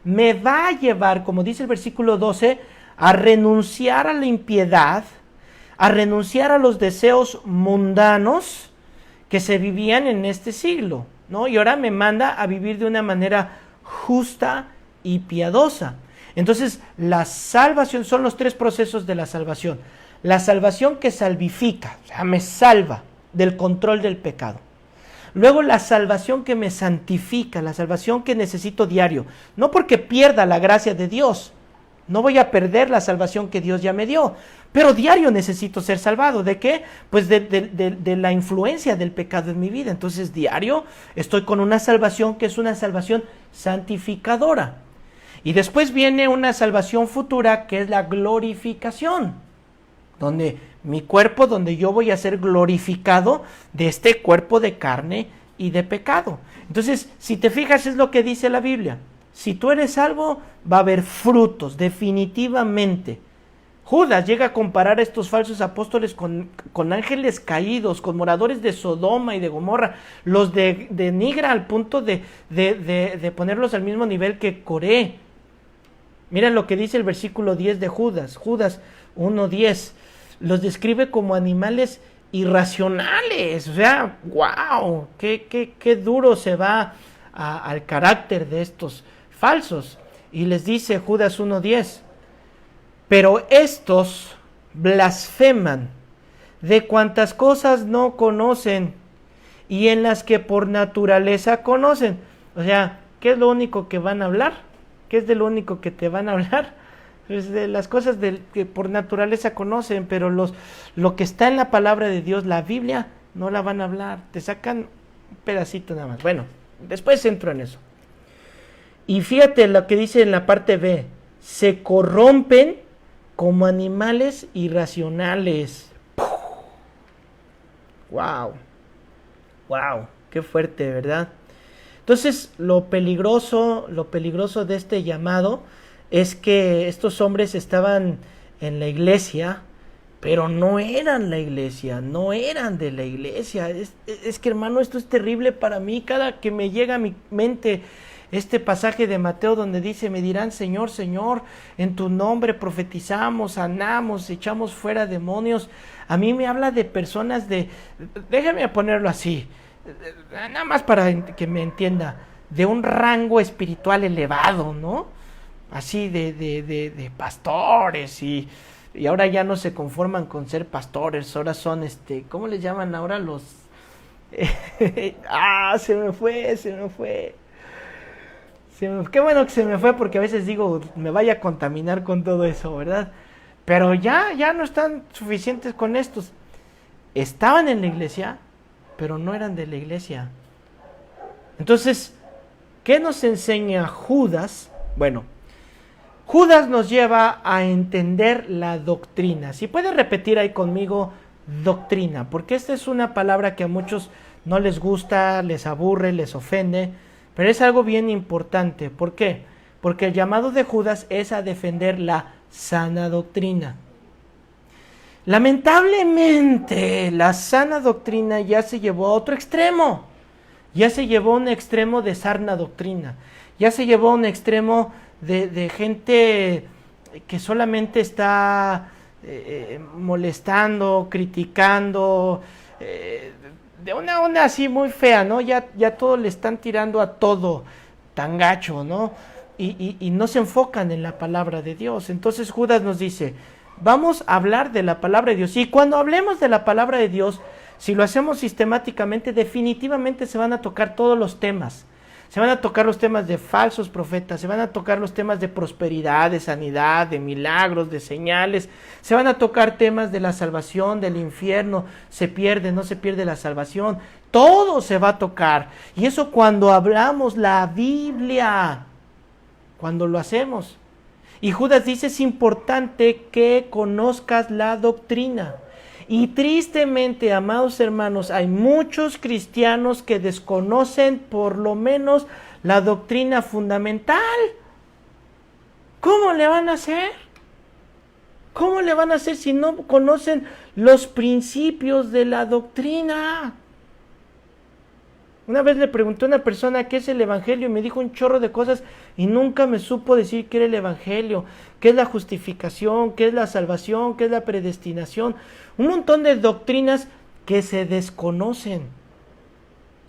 me va a llevar, como dice el versículo 12, a renunciar a la impiedad, a renunciar a los deseos mundanos que se vivían en este siglo, ¿no? Y ahora me manda a vivir de una manera justa y piadosa. Entonces, la salvación, son los 3 procesos de la salvación. La salvación que salvifica, o sea, me salva del control del pecado. Luego la salvación que me santifica, la salvación que necesito diario. No porque pierda la gracia de Dios, no voy a perder la salvación que Dios ya me dio, pero diario necesito ser salvado. ¿De qué? Pues de la influencia del pecado en mi vida. Entonces diario estoy con una salvación que es una salvación santificadora. Y después viene una salvación futura que es la glorificación, donde mi cuerpo, donde yo voy a ser glorificado de este cuerpo de carne y de pecado. Entonces, si te fijas, es lo que dice la Biblia. Si tú eres salvo, va a haber frutos, definitivamente. Judas llega a comparar a estos falsos apóstoles con ángeles caídos, con moradores de Sodoma y de Gomorra. Los denigra al punto de ponerlos al mismo nivel que Coré. Miren lo que dice el versículo 10 de Judas. Judas 1:10. Los describe como animales irracionales. O sea, wow, qué duro se va al carácter de estos falsos. Y les dice Judas 1:10: pero estos blasfeman de cuantas cosas no conocen y en las que por naturaleza conocen. O sea, ¿qué es lo único que van a hablar? ¿Qué es de lo único que te van a hablar? Pues de las cosas que por naturaleza conocen, pero lo que está en la palabra de Dios, la Biblia, no la van a hablar. Te sacan un pedacito nada más. Bueno, después entro en eso. Y fíjate lo que dice en la parte B: se corrompen como animales irracionales. Wow, wow, qué fuerte, ¿verdad? Entonces, lo peligroso de este llamado es que estos hombres estaban en la iglesia, pero no eran la iglesia, no eran de la iglesia. Es que, hermano, esto es terrible para mí. Cada que me llega a mi mente este pasaje de Mateo donde dice: me dirán, Señor, Señor, en tu nombre profetizamos, sanamos, echamos fuera demonios. A mí me habla de personas déjame ponerlo así, nada más para que me entienda, de un rango espiritual elevado, ¿no? Así de pastores, y ahora ya no se conforman con ser pastores, ahora son, ¿cómo les llaman ahora los? Se me fue. Qué bueno que se me fue, porque a veces digo, me vaya a contaminar con todo eso, ¿verdad? Pero ya no están suficientes con estos. Estaban en la iglesia, pero no eran de la iglesia. Entonces, ¿qué nos enseña Judas? Bueno, Judas nos lleva a entender la doctrina. Si puedes repetir ahí conmigo, doctrina, porque esta es una palabra que a muchos no les gusta, les aburre, les ofende, pero es algo bien importante. ¿Por qué? Porque el llamado de Judas es a defender la sana doctrina. Lamentablemente, la sana doctrina ya se llevó a otro extremo. Ya se llevó a un extremo de sana doctrina. Ya se llevó a un extremo de gente que solamente está molestando, criticando, de una onda así muy fea, ¿no? Ya todo le están tirando a todo tan gacho, ¿no? y no se enfocan en la palabra de Dios. Entonces Judas nos dice, vamos a hablar de la palabra de Dios. Y cuando hablemos de la palabra de Dios, si lo hacemos sistemáticamente, definitivamente se van a tocar todos los temas. Se van a tocar los temas de falsos profetas, se van a tocar los temas de prosperidad, de sanidad, de milagros, de señales. Se van a tocar temas de la salvación, del infierno, se pierde, no se pierde la salvación. Todo se va a tocar. Y eso cuando hablamos la Biblia, cuando lo hacemos. Y Judas dice, es importante que conozcas la doctrina. Y tristemente, amados hermanos, hay muchos cristianos que desconocen por lo menos la doctrina fundamental. ¿Cómo le van a hacer? ¿Cómo le van a hacer si no conocen los principios de la doctrina? Una vez le pregunté a una persona qué es el evangelio y me dijo un chorro de cosas y nunca me supo decir qué era el evangelio, qué es la justificación, qué es la salvación, qué es la predestinación. Un montón de doctrinas que se desconocen.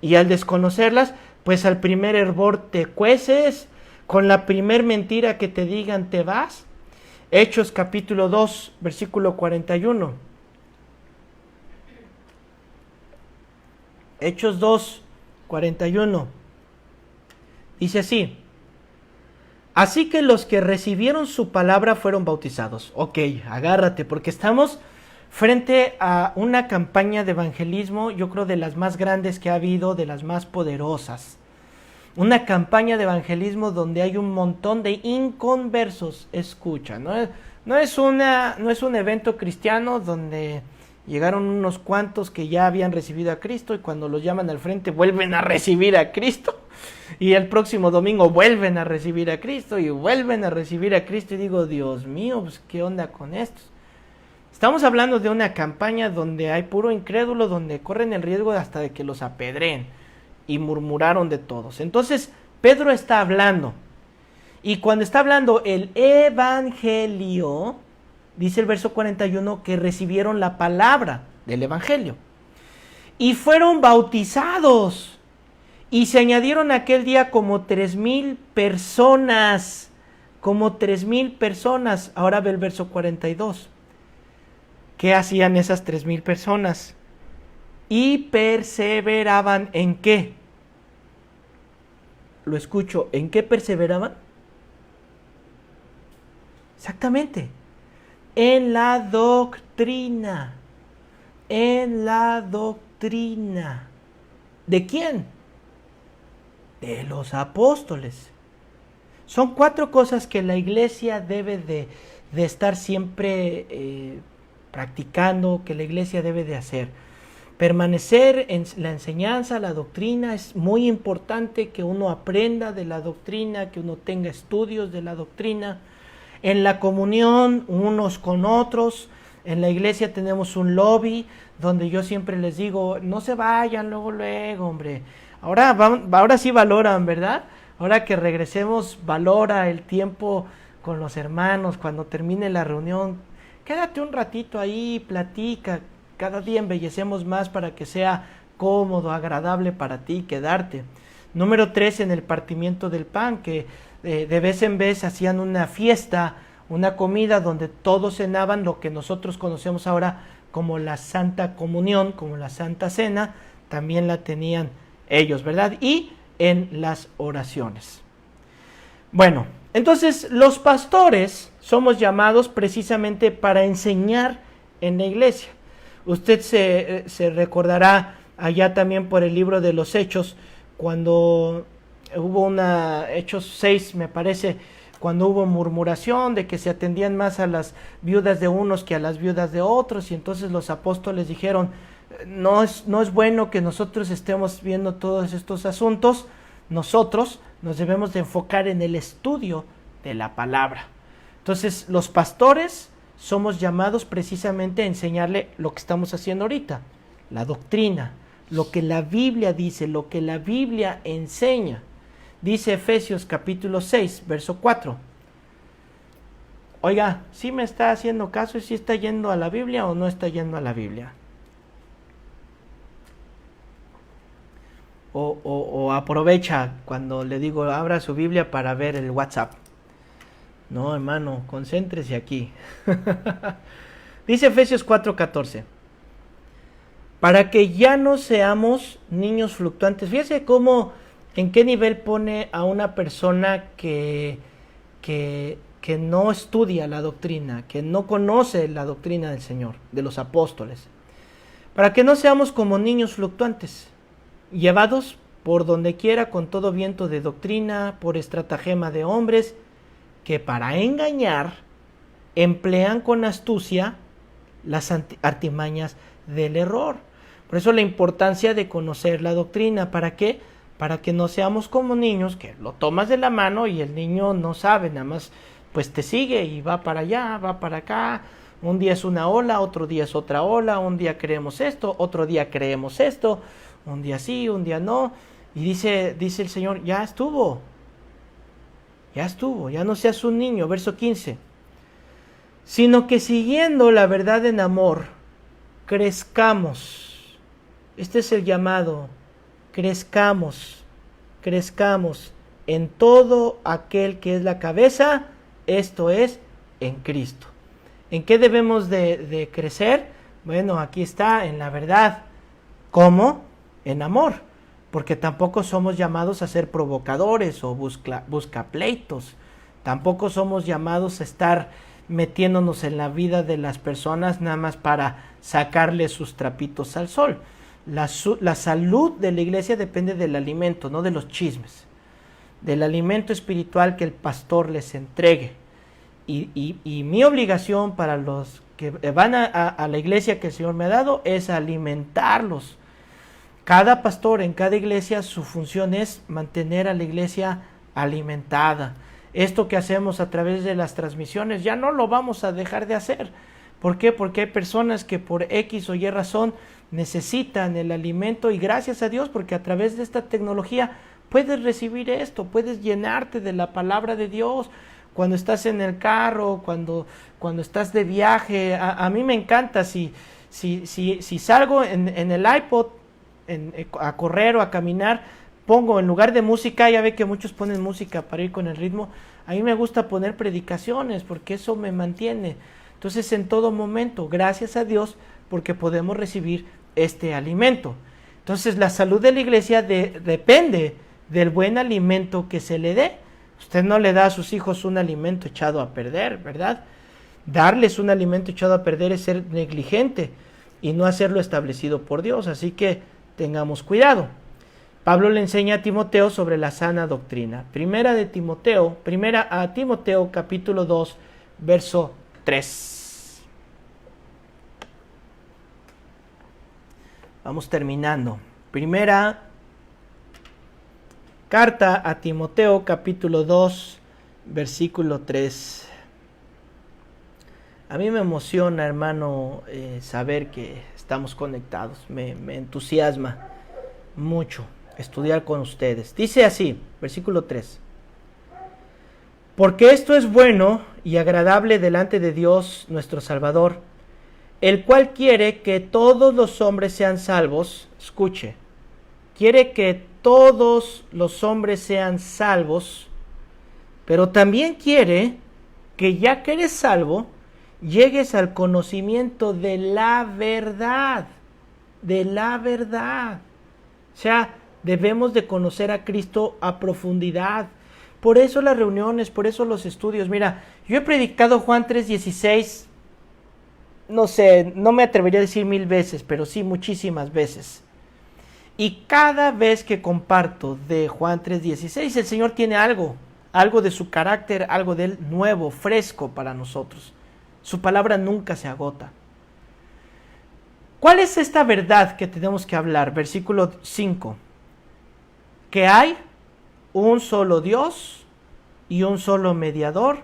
Y al desconocerlas, pues al primer hervor te cueces, con la primer mentira que te digan te vas. Hechos capítulo 2, versículo 41. Hechos 2, 41. Dice así: así que los que recibieron su palabra fueron bautizados. Ok, agárrate, porque estamos frente a una campaña de evangelismo, yo creo de las más grandes que ha habido, de las más poderosas. Una campaña de evangelismo donde hay un montón de inconversos. Escucha, no es un evento cristiano donde llegaron unos cuantos que ya habían recibido a Cristo y cuando los llaman al frente vuelven a recibir a Cristo. Y el próximo domingo vuelven a recibir a Cristo y vuelven a recibir a Cristo. Y digo, Dios mío, pues ¿qué onda con estos? Estamos hablando de una campaña donde hay puro incrédulo, donde corren el riesgo hasta de que los apedreen. Y murmuraron de todos. Entonces Pedro está hablando. Y cuando está hablando el evangelio, dice el verso 41 que recibieron la palabra del evangelio. Y fueron bautizados. Y se añadieron aquel día como 3,000 personas. Como 3,000 personas. Ahora ve el verso 42. ¿Qué hacían esas 3,000 personas? Y perseveraban ¿en qué? Lo escucho, ¿en qué perseveraban? Exactamente. En la doctrina. En la doctrina. ¿De quién? De los apóstoles. Son 4 cosas que la iglesia debe de estar siempre practicando, que la iglesia debe de hacer. Permanecer en la enseñanza, la doctrina. Es muy importante que uno aprenda de la doctrina, que uno tenga estudios de la doctrina. En la comunión unos con otros. En la iglesia tenemos un lobby donde yo siempre les digo, no se vayan luego, hombre. Ahora sí valoran, ¿verdad? Ahora que regresemos, valora el tiempo con los hermanos. Cuando termine la reunión, quédate un ratito ahí, platica. Cada día embellecemos más para que sea cómodo, agradable para ti quedarte. Número 3, en el partimiento del pan, que de vez en vez hacían una fiesta, una comida donde todos cenaban lo que nosotros conocemos ahora como la Santa Comunión, como la Santa Cena, también la tenían ellos, ¿verdad? Y en las oraciones. Bueno, entonces los pastores somos llamados precisamente para enseñar en la iglesia. Usted se recordará allá también por el libro de los Hechos, cuando hubo Hechos 6 me parece, cuando hubo murmuración de que se atendían más a las viudas de unos que a las viudas de otros, y entonces los apóstoles dijeron, no es bueno que nosotros estemos viendo todos estos asuntos, nosotros nos debemos de enfocar en el estudio de la palabra. Entonces los pastores somos llamados precisamente a enseñarle lo que estamos haciendo ahorita, la doctrina, lo que la Biblia dice, lo que la Biblia enseña. Dice Efesios capítulo 6, verso 4. Oiga, ¿sí me está haciendo caso y si está yendo a la Biblia o no está yendo a la Biblia? o aprovecha cuando le digo abra su Biblia para ver el WhatsApp. No, hermano, concéntrese aquí. Dice Efesios 4:14. Para que ya no seamos niños fluctuantes. Fíjese cómo, en qué nivel pone a una persona que no estudia la doctrina, que no conoce la doctrina del Señor, de los apóstoles. Para que no seamos como niños fluctuantes, llevados por donde quiera con todo viento de doctrina, por estratagema de hombres, que para engañar emplean con astucia las artimañas del error. Por eso la importancia de conocer la doctrina. ¿Para qué? Para que no seamos como niños que lo tomas de la mano y el niño no sabe, nada más pues te sigue y va para allá, va para acá. Un día es una ola, otro día es otra ola, un día creemos esto, otro día creemos esto, un día sí, un día no. Y dice el Señor, ya estuvo, ya no seas un niño. Verso 15. Sino que siguiendo la verdad en amor, crezcamos. Este es el llamado, crezcamos en todo aquel que es la cabeza, esto es, en Cristo. ¿En qué debemos de crecer? Bueno, aquí está, en la verdad. ¿Cómo? En amor. Porque tampoco somos llamados a ser provocadores o buscapleitos. Tampoco somos llamados a estar metiéndonos en la vida de las personas nada más para sacarles sus trapitos al sol. La salud de la iglesia depende del alimento, no de los chismes. Del alimento espiritual que el pastor les entregue. Y mi obligación para los que van a la iglesia que el Señor me ha dado es alimentarlos. Cada pastor en cada iglesia, su función es mantener a la iglesia alimentada. Esto que hacemos a través de las transmisiones ya no lo vamos a dejar de hacer. ¿Por qué? Porque hay personas que por X o Y razón necesitan el alimento, y gracias a Dios porque a través de esta tecnología puedes recibir esto, puedes llenarte de la palabra de Dios cuando estás en el carro, cuando estás de viaje. A mí me encanta si salgo en el iPod a correr o a caminar, pongo en lugar de música, ya ve que muchos ponen música para ir con el ritmo, a mí me gusta poner predicaciones porque eso me mantiene. Entonces en todo momento, gracias a Dios, porque podemos recibir este alimento. Entonces la salud de la iglesia depende del buen alimento que se le dé. Usted no le da a sus hijos un alimento echado a perder, ¿verdad? Darles un alimento echado a perder es ser negligente y no hacerlo establecido por Dios. Así que tengamos cuidado. Pablo le enseña a Timoteo sobre la sana doctrina. Primera a Timoteo capítulo 2, verso 3. Vamos terminando. Primera carta a Timoteo capítulo 2, versículo 3. A mí me emociona, hermano, saber que estamos conectados. Me entusiasma mucho estudiar con ustedes. Dice así, versículo 3. Porque esto es bueno y agradable delante de Dios nuestro Salvador, el cual quiere que todos los hombres sean salvos. Escuche, quiere que todos los hombres sean salvos, pero también quiere que ya que eres salvo, llegues al conocimiento de la verdad. O sea, debemos de conocer a Cristo a profundidad. Por eso las reuniones, por eso los estudios. Mira, yo he predicado Juan 3:16, no sé, no me atrevería a decir 1000 veces, pero sí muchísimas veces. Y cada vez que comparto de Juan 3:16, el Señor tiene algo de su carácter, algo de Él nuevo, fresco para nosotros. Su palabra nunca se agota. ¿Cuál es esta verdad que tenemos que hablar? Versículo 5. Que hay un solo Dios y un solo mediador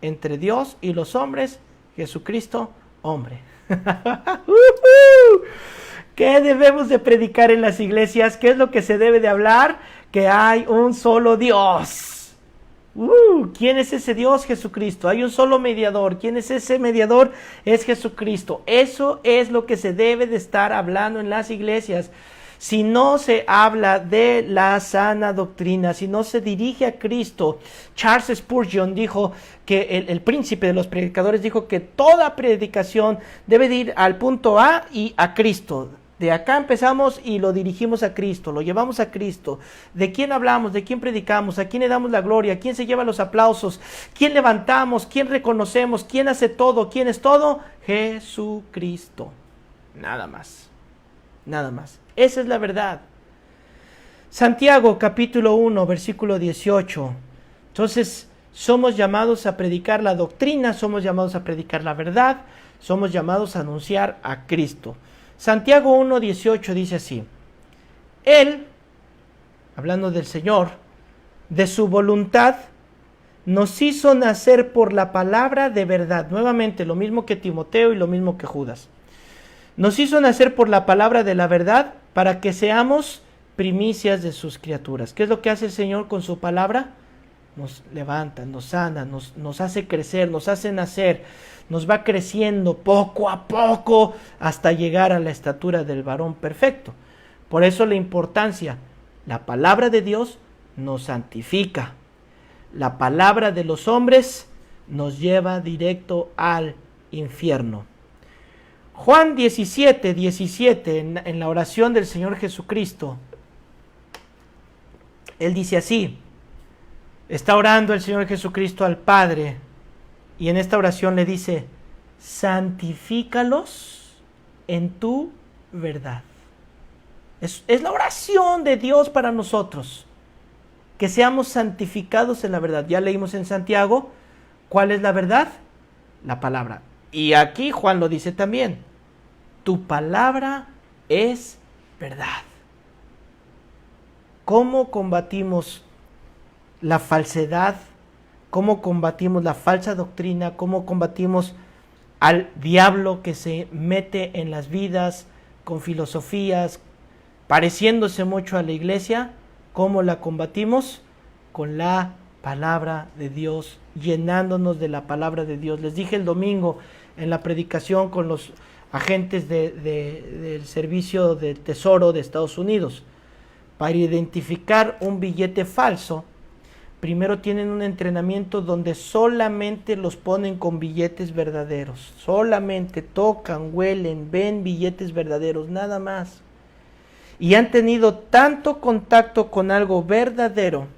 entre Dios y los hombres, Jesucristo, hombre. ¿Qué debemos de predicar en las iglesias? ¿Qué es lo que se debe de hablar? Que hay un solo Dios. ¿Quién es ese Dios? Jesucristo. Hay un solo mediador. ¿Quién es ese mediador? Es Jesucristo. Eso es lo que se debe de estar hablando en las iglesias. si no se habla de la sana doctrina, si no se dirige a Cristo. Charles Spurgeon dijo que el príncipe de los predicadores dijo que toda predicación debe de ir al punto A y a Cristo. De acá empezamos y lo dirigimos a Cristo, lo llevamos a Cristo. ¿De quién hablamos? ¿De quién predicamos? ¿A quién le damos la gloria? ¿A quién se lleva los aplausos? ¿Quién levantamos? ¿Quién reconocemos? ¿Quién hace todo? ¿Quién es todo? Jesucristo. Nada más. Nada más. Esa es la verdad. Santiago capítulo 1, versículo 18. Entonces, somos llamados a predicar la doctrina, somos llamados a predicar la verdad, somos llamados a anunciar a Cristo. Santiago 1:18 dice así: Él, hablando del Señor, de su voluntad, nos hizo nacer por la palabra de verdad. Nuevamente, lo mismo que Timoteo y lo mismo que Judas. Nos hizo nacer por la palabra de la verdad para que seamos primicias de sus criaturas. ¿Qué es lo que hace el Señor con su palabra? Nos levanta, nos sana, nos hace crecer, nos hace nacer, nos va creciendo poco a poco hasta llegar a la estatura del varón perfecto. Por eso la importancia, la palabra de Dios nos santifica. La palabra de los hombres nos lleva directo al infierno. Juan 17:17, en la oración del Señor Jesucristo, Él dice así, está orando el Señor Jesucristo al Padre, y en esta oración le dice, santifícalos en tu verdad. Es la oración de Dios para nosotros, que seamos santificados en la verdad. Ya leímos en Santiago, ¿cuál es la verdad? La palabra. Y aquí Juan lo dice también, tu palabra es verdad. ¿Cómo combatimos la falsedad? ¿Cómo combatimos la falsa doctrina? ¿Cómo combatimos al diablo que se mete en las vidas con filosofías, pareciéndose mucho a la iglesia? ¿Cómo la combatimos? Con la palabra de Dios, llenándonos de la palabra de Dios. Les dije el domingo en la predicación con los agentes del Servicio del Tesoro de Estados Unidos, para identificar un billete falso, primero tienen un entrenamiento donde solamente los ponen con billetes verdaderos. Solamente tocan, huelen, ven billetes verdaderos, nada más. Y han tenido tanto contacto con algo verdadero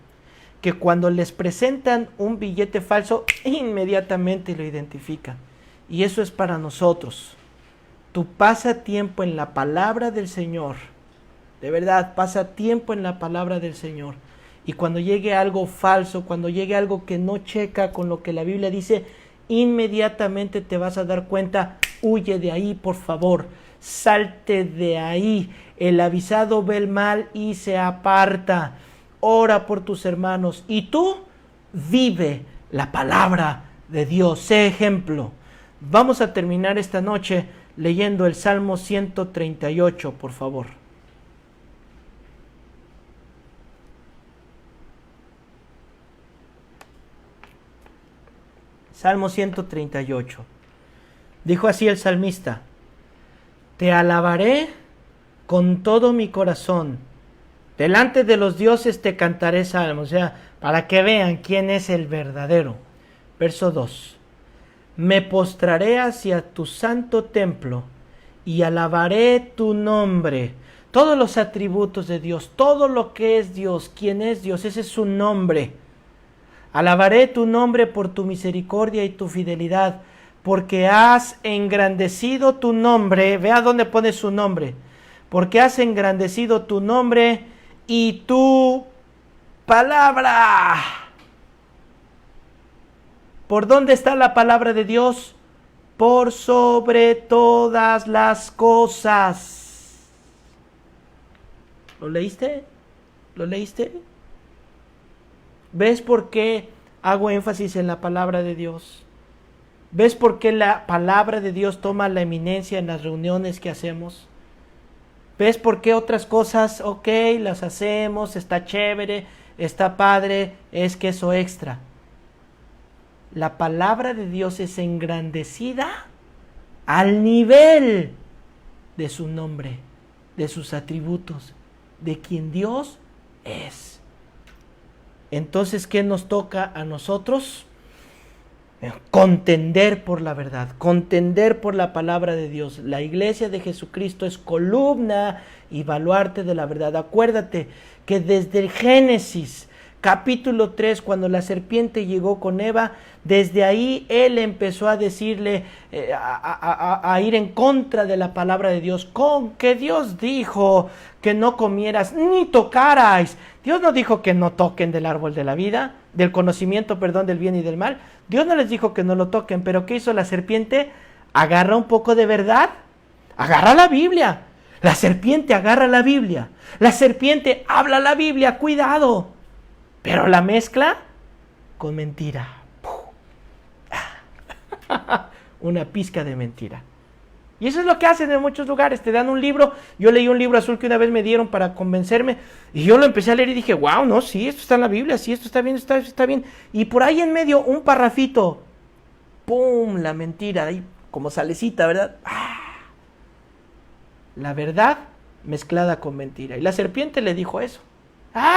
que cuando les presentan un billete falso, inmediatamente lo identifican. Y eso es para nosotros. Tú pasa tiempo en la palabra del Señor. De verdad, pasa tiempo en la palabra del Señor. Y cuando llegue algo falso, cuando llegue algo que no checa con lo que la Biblia dice, inmediatamente te vas a dar cuenta, huye de ahí, por favor, salte de ahí. El avisado ve el mal y se aparta. Ora por tus hermanos y tú vive la palabra de Dios. Sé ejemplo. Vamos a terminar esta noche leyendo el Salmo 138, por favor. Salmo 138. Dijo así el salmista: te alabaré con todo mi corazón. Delante de los dioses te cantaré salmos. O sea, para que vean quién es el verdadero. Verso 2. Me postraré hacia tu santo templo y alabaré tu nombre. Todos los atributos de Dios, todo lo que es Dios, quién es Dios, ese es su nombre. Alabaré tu nombre por tu misericordia y tu fidelidad, porque has engrandecido tu nombre. Vea dónde pone su nombre. Porque has engrandecido tu nombre y tu palabra. ¿Por dónde está la palabra de Dios? Por sobre todas las cosas. ¿Lo leíste? ¿Lo leíste? ¿Ves por qué hago énfasis en la palabra de Dios? ¿Ves por qué la palabra de Dios toma la eminencia en las reuniones que hacemos? ¿Ves por qué otras cosas, ok, las hacemos, está chévere, está padre, es queso extra? La palabra de Dios es engrandecida al nivel de su nombre. de sus atributos, de quien Dios es. Entonces, ¿qué nos toca a nosotros? Contender por la verdad, contender por la palabra de Dios. La iglesia de Jesucristo es columna y baluarte de la verdad. Acuérdate que desde el Génesis, capítulo 3, cuando la serpiente llegó con Eva, desde ahí él empezó a decirle, a ir en contra de la palabra de Dios, con que Dios dijo que no comieras ni tocarais. Dios no dijo que no toquen del árbol de la vida, del conocimiento, perdón, del bien y del mal. Dios no les dijo que no lo toquen, pero ¿qué hizo la serpiente? Agarra un poco de verdad, agarra la Biblia. La serpiente agarra la Biblia, la serpiente habla la Biblia, cuidado, pero la mezcla con mentira. Una pizca de mentira. Y eso es lo que hacen en muchos lugares, te dan un libro. Yo leí un libro azul que una vez me dieron para convencerme, y yo lo empecé a leer y dije, wow, no, sí, esto está en la Biblia, sí, esto está bien, está bien. Y por ahí en medio un parrafito, ¡pum!, la mentira, ahí como salecita, ¿verdad? La verdad mezclada con mentira. Y la serpiente le dijo eso.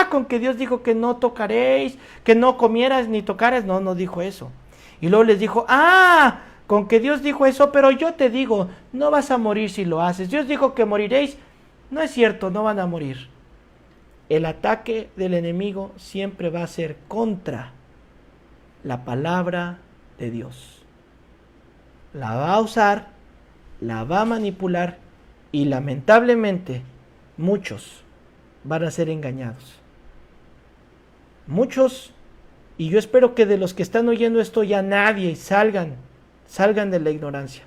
Con que Dios dijo que no tocaréis, que no comieras ni tocaras. No, no dijo eso. Y luego les dijo, con que Dios dijo eso, pero yo te digo, no vas a morir si lo haces. Dios dijo que moriréis. No es cierto, no van a morir. El ataque del enemigo siempre va a ser contra la palabra de Dios. La va a usar, la va a manipular, y lamentablemente muchos van a ser engañados. Muchos, y yo espero que de los que están oyendo esto ya nadie salgan de la ignorancia.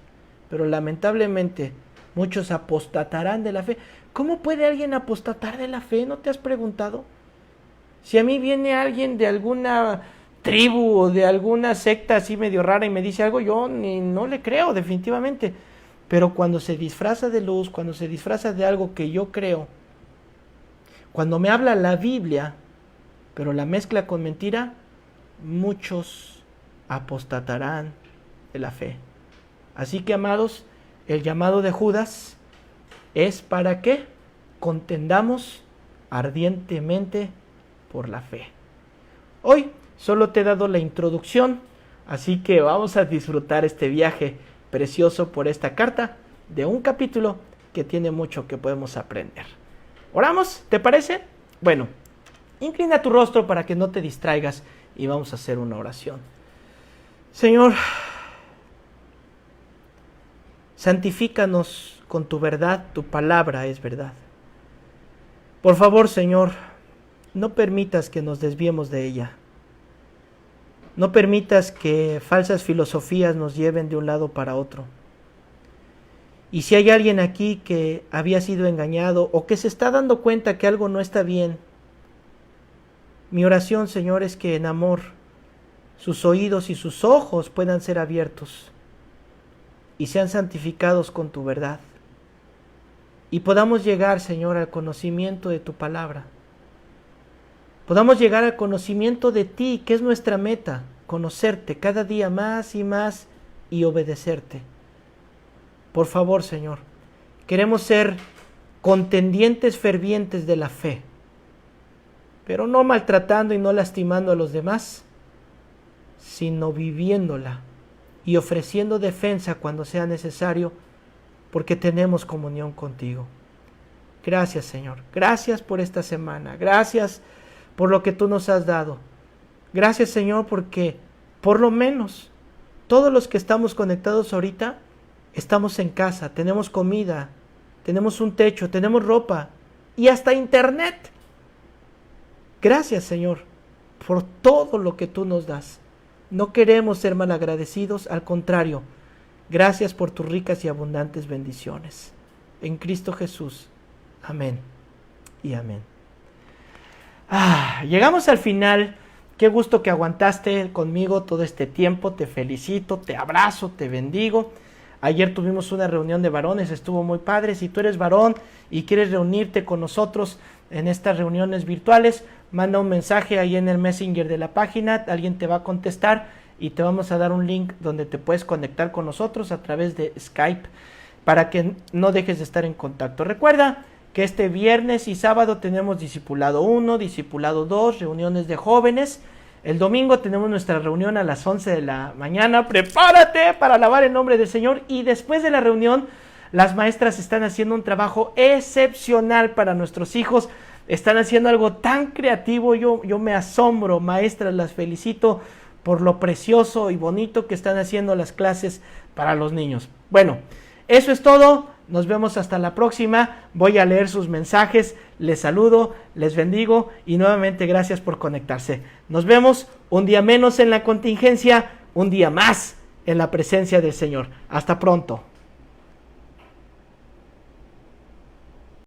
Pero lamentablemente muchos apostatarán de la fe. ¿Cómo puede alguien apostatar de la fe? ¿No te has preguntado? Si a mí viene alguien de alguna tribu o de alguna secta así medio rara y me dice algo, yo no le creo definitivamente. Pero cuando se disfraza de luz, cuando se disfraza de algo que yo creo, cuando me habla la Biblia, pero la mezcla con mentira, muchos apostatarán de la fe. Así que, amados, el llamado de Judas es para que contendamos ardientemente por la fe. Hoy solo te he dado la introducción, así que vamos a disfrutar este viaje precioso por esta carta de un capítulo que tiene mucho que podemos aprender. ¿Oramos? ¿Te parece? Bueno, inclina tu rostro para que no te distraigas y vamos a hacer una oración. Señor, santifícanos con tu verdad, tu palabra es verdad. Por favor, Señor, no permitas que nos desviemos de ella. No permitas que falsas filosofías nos lleven de un lado para otro. Y si hay alguien aquí que había sido engañado o que se está dando cuenta que algo no está bien, mi oración, Señor, es que en amor sus oídos y sus ojos puedan ser abiertos y sean santificados con tu verdad. Y podamos llegar, Señor, al conocimiento de tu palabra. Podamos llegar al conocimiento de ti, que es nuestra meta, conocerte cada día más y más y obedecerte. Por favor, Señor, queremos ser contendientes fervientes de la fe, pero no maltratando y no lastimando a los demás, sino viviéndola y ofreciendo defensa cuando sea necesario, porque tenemos comunión contigo. Gracias, Señor. Gracias por esta semana. Gracias por lo que tú nos has dado. Gracias, Señor, porque por lo menos todos los que estamos conectados ahorita estamos en casa, tenemos comida, tenemos un techo, tenemos ropa y hasta internet. Gracias, Señor, por todo lo que tú nos das. No queremos ser malagradecidos, al contrario, gracias por tus ricas y abundantes bendiciones. En Cristo Jesús. Amén y amén. Llegamos al final. Qué gusto que aguantaste conmigo todo este tiempo. Te felicito, te abrazo, te bendigo. Ayer tuvimos una reunión de varones, estuvo muy padre. Si tú eres varón y quieres reunirte con nosotros en estas reuniones virtuales, manda un mensaje ahí en el Messenger de la página, alguien te va a contestar y te vamos a dar un link donde te puedes conectar con nosotros a través de Skype para que no dejes de estar en contacto. Recuerda que este viernes y sábado tenemos discipulado 1, discipulado 2, reuniones de jóvenes. El domingo tenemos nuestra reunión a las 11 de la mañana. Prepárate para alabar el nombre del Señor. Y después de la reunión, las maestras están haciendo un trabajo excepcional para nuestros hijos. Están haciendo algo tan creativo. Yo me asombro, maestras, las felicito por lo precioso y bonito que están haciendo las clases para los niños. Bueno, eso es todo. Nos vemos hasta la próxima. Voy a leer sus mensajes. Les saludo, les bendigo y nuevamente gracias por conectarse. Nos vemos un día menos en la contingencia, un día más en la presencia del Señor. Hasta pronto.